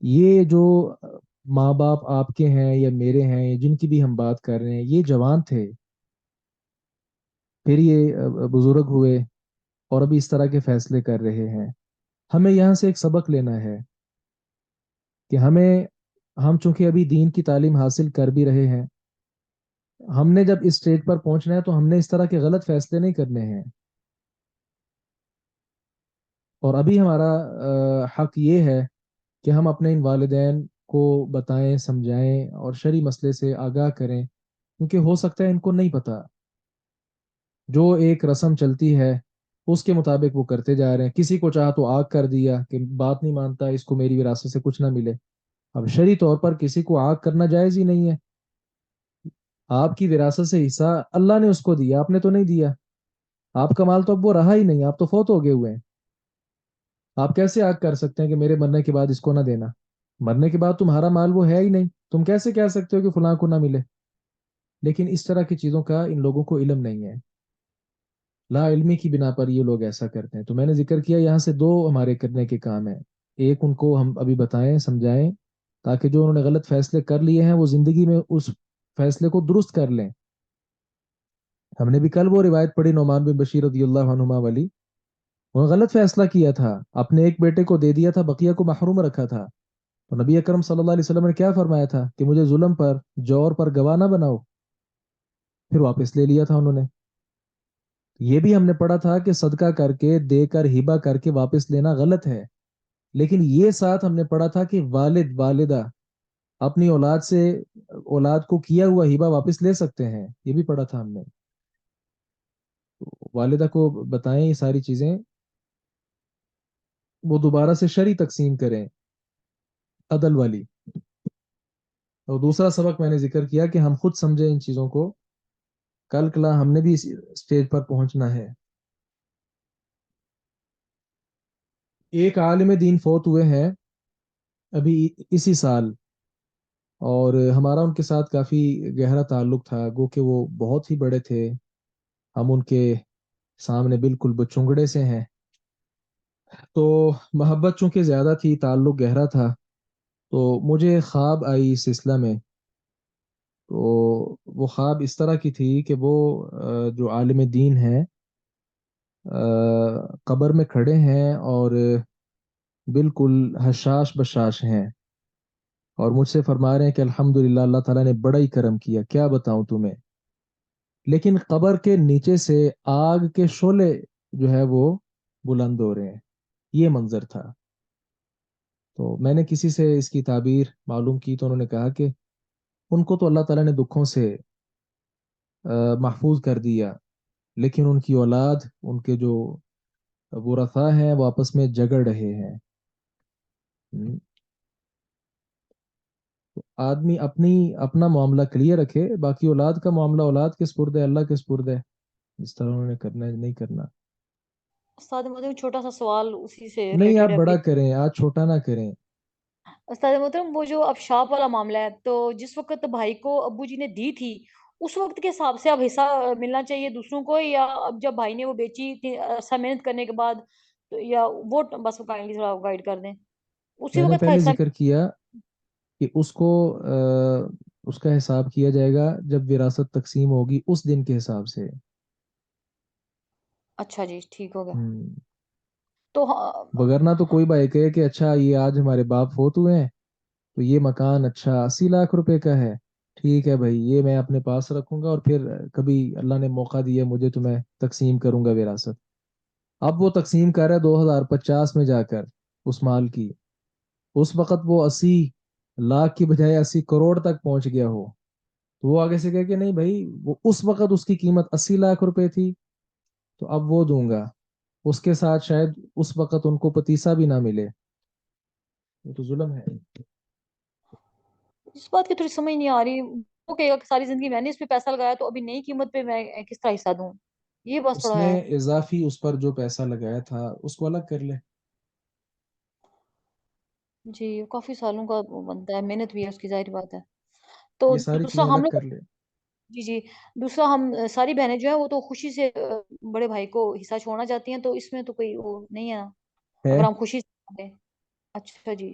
یہ جو ماں باپ آپ کے ہیں یا میرے ہیں، یا جن کی بھی ہم بات کر رہے ہیں، یہ جوان تھے، پھر یہ بزرگ ہوئے، اور ابھی اس طرح کے فیصلے کر رہے ہیں. ہمیں یہاں سے ایک سبق لینا ہے کہ ہم چونکہ ابھی دین کی تعلیم حاصل کر بھی رہے ہیں، ہم نے جب اس اسٹیج پر پہنچنا ہے تو ہم نے اس طرح کے غلط فیصلے نہیں کرنے ہیں. اور ابھی ہمارا حق یہ ہے کہ ہم اپنے ان والدین کو بتائیں، سمجھائیں اور شرعی مسئلے سے آگاہ کریں، کیونکہ ہو سکتا ہے ان کو نہیں پتا. جو ایک رسم چلتی ہے اس کے مطابق وہ کرتے جا رہے ہیں. کسی کو چاہا تو آگ کر دیا کہ بات نہیں مانتا، اس کو میری وراثت سے کچھ نہ ملے. اب شرعی طور پر کسی کو آگ کرنا جائز ہی نہیں ہے. آپ کی وراثت سے حصہ اللہ نے اس کو دیا، آپ نے تو نہیں دیا. آپ کا مال تو اب وہ رہا ہی نہیں, آپ تو فوت ہو گئے ہوئے ہیں. آپ کیسے آگ کر سکتے ہیں کہ میرے مرنے کے بعد اس کو نہ دینا؟ مرنے کے بعد تمہارا مال وہ ہے ہی نہیں, تم کیسے کہہ سکتے ہو کہ فلاں کو نہ ملے؟ لیکن اس طرح کی چیزوں کا ان لوگوں کو علم نہیں ہے, لا علمی کی بنا پر یہ لوگ ایسا کرتے ہیں. تو میں نے ذکر کیا یہاں سے دو ہمارے کرنے کے کام ہیں. ایک ان کو ہم ابھی بتائیں, سمجھائیں, تاکہ جو انہوں نے غلط فیصلے کر لیے ہیں وہ زندگی میں اس فیصلے کو درست کر لیں. ہم نے بھی کل وہ روایت پڑھی نعمان بن بشیر رضی اللہ عنہما والی. انہوں نے غلط فیصلہ کیا تھا, اپنے ایک بیٹے کو دے دیا تھا, بقیہ کو محروم رکھا تھا. تو نبی اکرم صلی اللہ علیہ وسلم نے کیا فرمایا تھا کہ مجھے ظلم پر, جور پر گواہ نہ بناؤ. پھر واپس لے لیا تھا انہوں نے. یہ بھی ہم نے پڑھا تھا کہ صدقہ کر کے, دے کر, ہبہ کر کے واپس لینا غلط ہے. لیکن یہ ساتھ ہم نے پڑھا تھا کہ والد والدہ اپنی اولاد سے, اولاد کو کیا ہوا ہبہ واپس لے سکتے ہیں, یہ بھی پڑھا تھا ہم نے. والدہ کو بتائیں یہ ساری چیزیں, وہ دوبارہ سے شرعی تقسیم کریں, عدل والی. اور دوسرا سبق میں نے ذکر کیا کہ ہم خود سمجھیں ان چیزوں کو, کل کلا ہم نے بھی اس اسٹیج پر پہنچنا ہے. ایک عالم دین فوت ہوئے ہیں ابھی اسی سال, اور ہمارا ان کے ساتھ کافی گہرا تعلق تھا, گو کہ وہ بہت ہی بڑے تھے, ہم ان کے سامنے بالکل بچونگڑے سے ہیں. تو محبت چونکہ زیادہ تھی, تعلق گہرا تھا, تو مجھے خواب آئی اس سلسلہ میں. تو وہ خواب اس طرح کی تھی کہ وہ جو عالم دین ہیں قبر میں کھڑے ہیں اور بالکل حشاش بشاش ہیں, اور مجھ سے فرما رہے ہیں کہ الحمدللہ اللہ تعالیٰ نے بڑا ہی کرم کیا, کیا بتاؤں تمہیں. لیکن قبر کے نیچے سے آگ کے شعلے جو ہے وہ بلند ہو رہے ہیں, یہ منظر تھا. تو میں نے کسی سے اس کی تعبیر معلوم کی, تو انہوں نے کہا کہ ان کو تو اللہ تعالیٰ نے دکھوں سے محفوظ کر دیا, لیکن ان کی اولاد, ان کے جو ورثاء ہیں, وہ آپس میں جگڑ رہے ہیں. تو آدمی اپنا معاملہ کلیئر رکھے, باقی اولاد کا معاملہ اولاد کے سپرد ہے, اللہ کے سپرد ہے, جس طرح انہوں نے کرنا ہے نہیں کرنا. استاد محترم چھوٹا سا سوال اسی سے نہیں آپ ریلیٹڈ ہے بڑا کہ کریں, آج چھوٹا نہ کریں. استاد محترم وہ جو ابشاپ والا معاملہ ہے, تو جس وقت بھائی کو ابو جی نے دی تھی اس وقت کے حساب سے اب حصہ ملنا چاہیے دوسروں کو, یا اب جب بھائی نے وہ بیچی تھی ایسا محنت کرنے کے بعد, تو یا وہ بس کائنڈلی تھوڑا گائیڈ کر دیں, اسی میں نے وقت کا پہلے حصہ. ذکر کیا کہ اس کو اس کا حساب کیا جائے گا جب وراثت تقسیم ہوگی اس دن کے حساب سے. اچھا جی ٹھیک ہو گیا. ہم، تو وگرنہ تو کوئی بھائی کہے کہ اچھا یہ آج ہمارے باپ فوت ہوئے ہیں تو یہ مکان اچھا 80 لاکھ روپے کا ہے, ٹھیک ہے بھائی یہ میں اپنے پاس رکھوں گا, اور پھر کبھی اللہ نے موقع دیا مجھے تو میں تقسیم کروں گا وراثت. اب وہ تقسیم کر رہا ہے 2050 میں جا کر اس مال کی, اس وقت وہ 80 لاکھ کی بجائے 80 کروڑ تک پہنچ گیا ہو, تو وہ آگے سے کہے کہ نہیں بھائی وہ اس وقت اس کی قیمت 80 لاکھ روپے تھی تو اب وہ دوں گا, اس کے ساتھ شاید اس وقت ان کو پتیسا بھی نہ ملے. یہ تو ظلم ہے. اس بات کی تھوڑی سمجھ نہیں آ رہی, وہ کہے گا کہ ساری زندگی میں نے اس پہ پیسہ لگایا, تو ابھی نئی قیمت پہ میں کس طرح حصہ دوں, یہ بس اس تھوڑا نے ہے. اضافی اس پر جو پیسہ لگایا تھا اس کو الگ کر لے. جی کافی سالوں کا وہ بنتا ہے, محنت بھی ہے اس کی, ظاہر بات ہے. تو یہ ساری دوسرا چیزیں ہم الگ لوگ, کر لے. جی جی, دوسرا ہم ساری بہنیں جو ہیں وہ تو خوشی سے بڑے بھائی کو حصہ چھوڑنا چاہتی ہیں, تو اس میں تو کوئی وہ نہیں ہے نا, ہے اگر ہم خوشی سے دیں. اچھا جی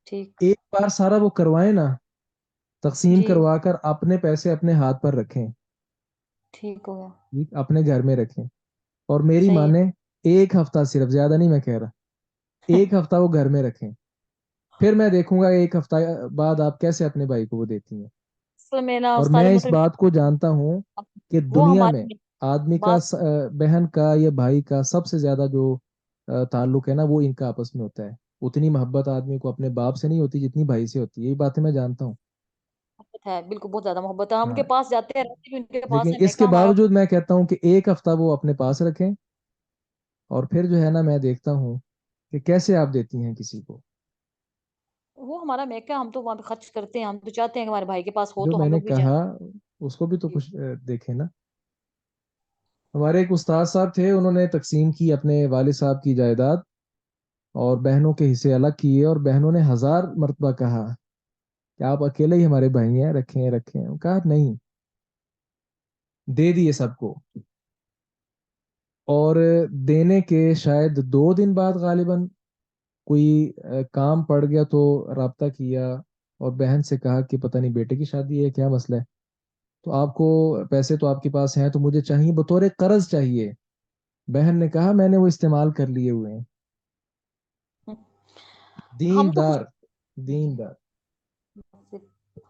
ٹھیک. ایک بار سارا وہ کروائیں نا, تقسیم جی کروا کر اپنے پیسے اپنے ہاتھ پر رکھیں, ٹھیک ہو گیا. ٹھیک, اپنے گھر میں رکھیں, اور میری صحیح مانے ایک ہفتہ, صرف زیادہ نہیں میں کہہ رہا, ہے. ایک ہفتہ وہ گھر میں رکھیں, پھر میں دیکھوں گا ایک ہفتہ بعد آپ کیسے اپنے بھائی کو وہ دیتی ہیں. اصل میں نا اور استاد میں اس محترم بات کو جانتا ہوں کہ وہ دنیا میں ہماری آدمی کا بات, بہن کا یا بھائی کا سب سے زیادہ جو تعلق ہے نا وہ ان کا آپس میں ہوتا ہے. اتنی محبت آدمی کو اپنے باپ سے نہیں ہوتی جتنی بھائی سے ہوتی ہے, یہی باتیں میں جانتا ہوں. محبت ہے بالکل, بہت زیادہ محبت ہے, ہم ان کے ہاں, پاس جاتے ہیں, رہتے بھی ان کے پاس لیکن ہیں, اس کے میکا ہمارا. باوجود میں کہتا ہوں کہ ایک ہفتہ وہ اپنے پاس رکھیں, اور پھر جو ہے نا میں دیکھتا ہوں کہ کیسے آپ دیتی ہیں کسی کو. وہ ہمارا میکا, ہم تو وہاں پہ خرچ کرتے ہیں, ہم تو چاہتے ہیں کہ ہمارے بھائی کے پاس ہو جو تو میں ہم نے لوگ بھی جائیں. کہا اس کو بھی تو جی کچھ دیکھیں نا. ہمارے ایک استاد صاحب تھے، انہوں نے تقسیم کی اپنے والد صاحب کی جائیداد اور بہنوں کے حصے الگ کیے، اور بہنوں نے 1000 مرتبہ کہا کہ آپ اکیلے ہی ہمارے بھائی ہیں، رکھیں رکھیں، کہا نہیں، دے دیے سب کو. اور دینے کے شاید 2 دن بعد غالباً کوئی کام پڑ گیا تو رابطہ کیا اور بہن سے کہا کہ پتہ نہیں بیٹے کی شادی ہے، کیا مسئلہ ہے، تو آپ کو پیسے تو آپ کے پاس ہیں تو مجھے چاہیے، بطور قرض چاہیے. بہن نے کہا میں نے وہ استعمال کر لیے ہوئے ہیں. ہم تو دیندار، کچھ دیندار.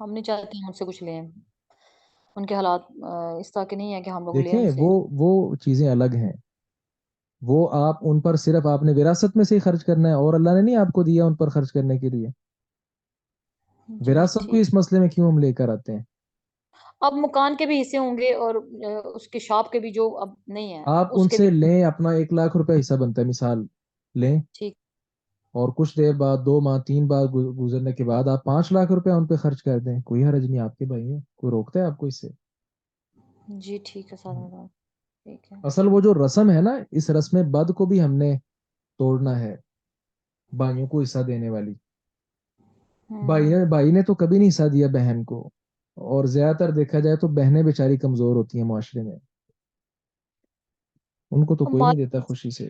ہم نہیں چاہتے ہم سے کچھ لیں. ان کے حالات اس طرح کے نہیں ہے کہ ہم لوگ لیں ان دیکھیں سے. وہ چیزیں الگ ہیں، وہ آپ ان پر صرف آپ نے وراثت میں سے ہی خرچ کرنا ہے، اور اللہ نے نہیں آپ کو دیا ان پر خرچ کرنے کے لیے. جی وراثت کو ٹھیک. اس مسئلے میں کیوں ہم لے کر آتے ہیں؟ اب مکان کے بھی حصے ہوں گے اور اس کے شاپ کے بھی جو اب نہیں ہے آپ اس ان کے سے بھی. لیں، اپنا 1 لاکھ روپے حصہ بنتا ہے مثال لیں، ٹھیک. اور کچھ دیر بعد 2 ماہ 3 ماہ گزرنے کے بعد آپ 5 لاکھ روپے ان پہ خرچ کر دیں، کوئی حرج نہیں، آپ کے بھائی ہیں، کوئی روکتا ہے آپ کو اس سے؟ جی ٹھیک ہے سادہ. ٹھیک ہے. اصل وہ جو رسم ہے نا، اس رسم بد کو بھی ہم نے توڑنا ہے، بھائیوں کو حصہ دینے والی. بھائی نے تو کبھی نہیں حصہ دیا بہن کو، اور زیادہ تر دیکھا جائے تو بہنیں بیچاری کمزور ہوتی ہیں معاشرے میں، ان کو تو کوئی نہیں دیتا خوشی سے.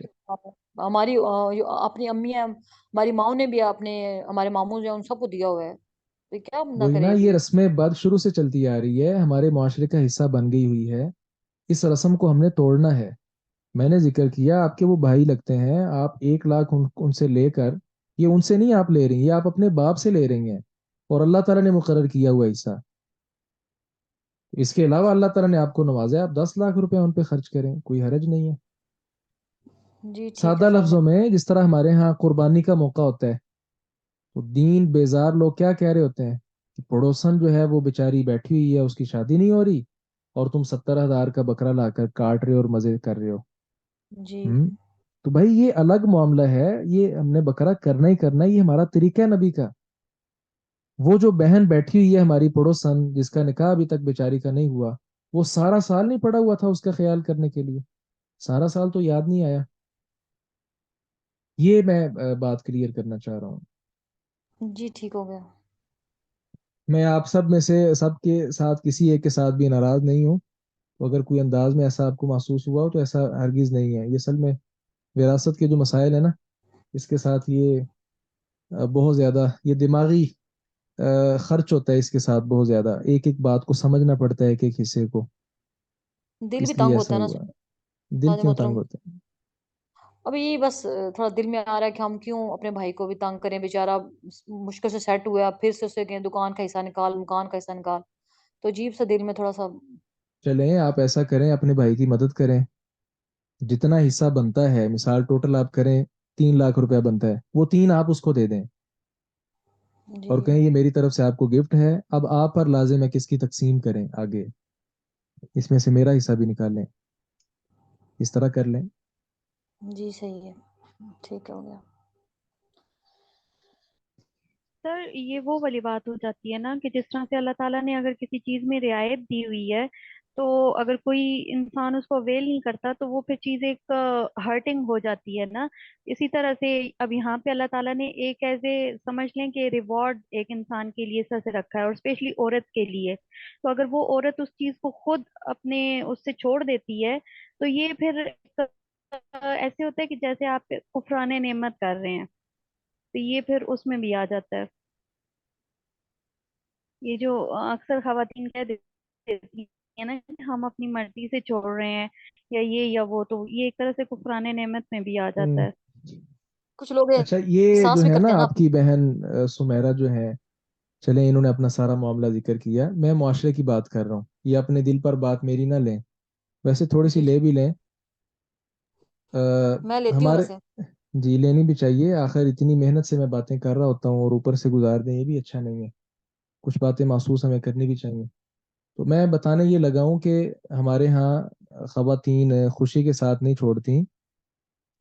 ہماری جو اپنی امی ہیں، ہماری ماؤں نے بھی اپنے ہمارے ماموں جو ہیں ان سب کو دیا ہوا ہے. تو کیا بندہ وہی نا، کرے یہ ابھی. رسم بد شروع سے چلتی آ رہی ہے، ہمارے معاشرے کا حصہ بن گئی ہوئی ہے، اس رسم کو ہم نے توڑنا ہے. میں نے ذکر کیا آپ کے وہ بھائی لگتے ہیں، آپ 1 لاکھ ان سے لے کر، یہ ان سے نہیں آپ لے رہی ہیں، یہ آپ اپنے باپ سے لے رہی ہیں، اور اللہ تعالیٰ نے مقرر کیا ہوا حصہ. اس کے علاوہ اللہ تعالیٰ نے آپ کو نوازا، آپ 10 لاکھ روپے ان پہ خرچ کریں، کوئی حرج نہیں ہے. جی ٹھیک ہے سادہ سادہ. لفظوں میں، جس طرح ہمارے ہاں قربانی کا موقع ہوتا ہے تو دین بیزار لوگ کیا کہہ رہے ہوتے ہیں کہ پڑوسن جو ہے وہ بیچاری بیٹھی ہوئی ہے، اس کی شادی نہیں ہو رہی، اور تم 70,000 کا بکرا لا کر کاٹ رہے ہو اور مزے کر رہے ہو. جی. تو بھائی یہ الگ معاملہ ہے، یہ ہم نے بکرا کرنا ہی کرنا ہے، یہ ہمارا طریقہ ہے نبی کا. وہ جو بہن بیٹھی ہوئی ہے ہماری پڑوسن، جس کا نکاح ابھی تک بیچاری کا نہیں ہوا، وہ سارا سال نہیں پڑا ہوا تھا اس کا خیال کرنے کے لیے؟ سارا سال تو یاد نہیں آیا. یہ میں بات کلیئر کرنا چاہ رہا ہوں. جی ٹھیک ہو گیا. میں آپ سب میں سے سب کے ساتھ کسی ایک کے ساتھ بھی ناراض نہیں ہوں، تو اگر کوئی انداز میں ایسا آپ کو محسوس ہوا ہو تو ایسا ہرگز نہیں ہے. یہ اصل میں وراثت کے جو مسائل ہیں نا، اس کے ساتھ یہ بہت زیادہ یہ دماغی خرچ ہوتا ہے، اس کے ساتھ بہت زیادہ ایک ایک بات کو سمجھنا پڑتا ہے، ایک ایک حصے کو. دل بھی اس لیے تنگ ایسا ہوتا ہے نا ہوا. دل سادہ کیوں تنگ محترم. ہوتا ہے؟ ابھی یہ بس تھوڑا دل میں آ رہا ہے کہ ہم کیوں اپنے بھائی کو بھی تنگ کریں، بیچارہ مشکل سے سیٹ ہوا، پھر سے اسے کہیں دکان کا حصہ نکال، مکان کا حصہ نکال. تو عجیب سا دل میں تھوڑا سا. چلیں آپ ایسا کریں، اپنے بھائی کی مدد کریں، جتنا حصہ بنتا ہے، مثال ٹوٹل آپ کریں 3 لاکھ روپے بنتا ہے، وہ 3 آپ اس کو دے دیں، جی. اور کہیں یہ میری طرف سے آپ کو گفٹ ہے، اب آپ پر لازم ہے کہ اس کی تقسیم کریں آگے، اس میں سے میرا حصہ بھی نکال لیں، اس طرح کر لیں. جی صحیح ہے. ٹھیک ہو گیا. سر یہ وہ والی بات ہو جاتی ہے نا کہ جس طرح سے اللہ تعالیٰ نے اگر کسی چیز میں رعایت دی ہوئی ہے، تو اگر کوئی انسان اس کو اویل نہیں کرتا تو وہ پھر چیز ایک ہرٹنگ ہو جاتی ہے نا. اسی طرح سے اب یہاں پہ اللہ تعالیٰ نے ایک ایسے سمجھ لیں کہ ریوارڈ ایک انسان کے لیے سر سے رکھا ہے، اور اسپیشلی عورت کے لیے. تو اگر وہ عورت اس چیز کو خود اپنے اس سے چھوڑ دیتی ہے تو یہ پھر ایسے ہوتا ہے کہ جیسے آپ کفران نعمت کر رہے ہیں، تو یہ پھر اس میں بھی آ جاتا ہے. یہ جو اکثر خواتین کہہ دیتی ہیں نا کہ ہم اپنی مرضی سے چھوڑ رہے ہیں یا یہ یا وہ، تو یہ ایک طرح سے کفران نعمت میں بھی آ جاتا ہم، ہے. کچھ لوگ اچھا یہ جو احساس بھی ہے نا کرتے ہیں نا. آپ کی بہن سمیرہ جو ہے، چلیں انہوں نے اپنا سارا معاملہ ذکر کیا، میں معاشرے کی بات کر رہا ہوں، یہ اپنے دل پر بات میری نہ لیں، ویسے تھوڑی سی جی لے بھی لیں. میں لیتی ہوں ہمارے ویسے. جی لینی بھی چاہیے، آخر اتنی محنت سے میں باتیں کر رہا ہوتا ہوں اور اوپر سے گزار دیں، یہ بھی اچھا نہیں ہے. کچھ باتیں محسوس ہمیں کرنی بھی چاہیے. تو میں بتانے یہ لگا ہوں کہ ہمارے ہاں خواتین خوشی کے ساتھ نہیں چھوڑتی.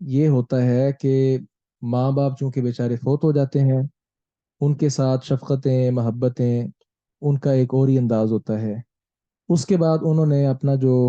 یہ ہوتا ہے کہ ماں باپ چونکہ بیچارے فوت ہو جاتے ہیں، ان کے ساتھ شفقتیں محبتیں ان کا ایک اور ہی انداز ہوتا ہے. اس کے بعد انہوں نے اپنا جو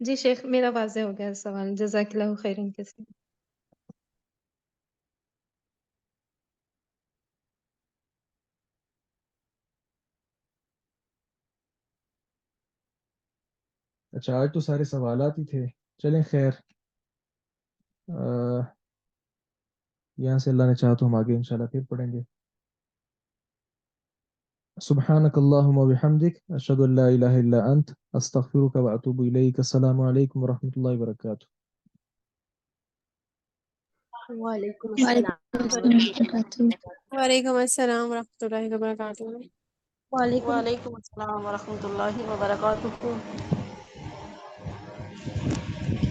جی شیخ میرا واضح ہو گیا سوال، جزاک اللہ خیرن کثیر. اچھا آج تو سارے سوالات ہی تھے. چلیں خیر، یہاں سے اللہ نے چاہا تو ہم آگے انشاءاللہ پھر پڑھیں گے. سبحانك اللهم وبحمدك أشهد أن لا إله إلا أنت أستغفرك وأتوب إليك. السلام عليكم ورحمة الله وبركاته. وعلیکم وعلیکم السلام السلام ورحمۃ ورحمۃ اللہ اللہ وبرکاتہ. وبرکاتہ. وعلیکم السلام ورحمۃ اللہ وبرکاتہ. وعلیکم وعلیکم السلام ورحمۃ اللہ وبرکاتہ.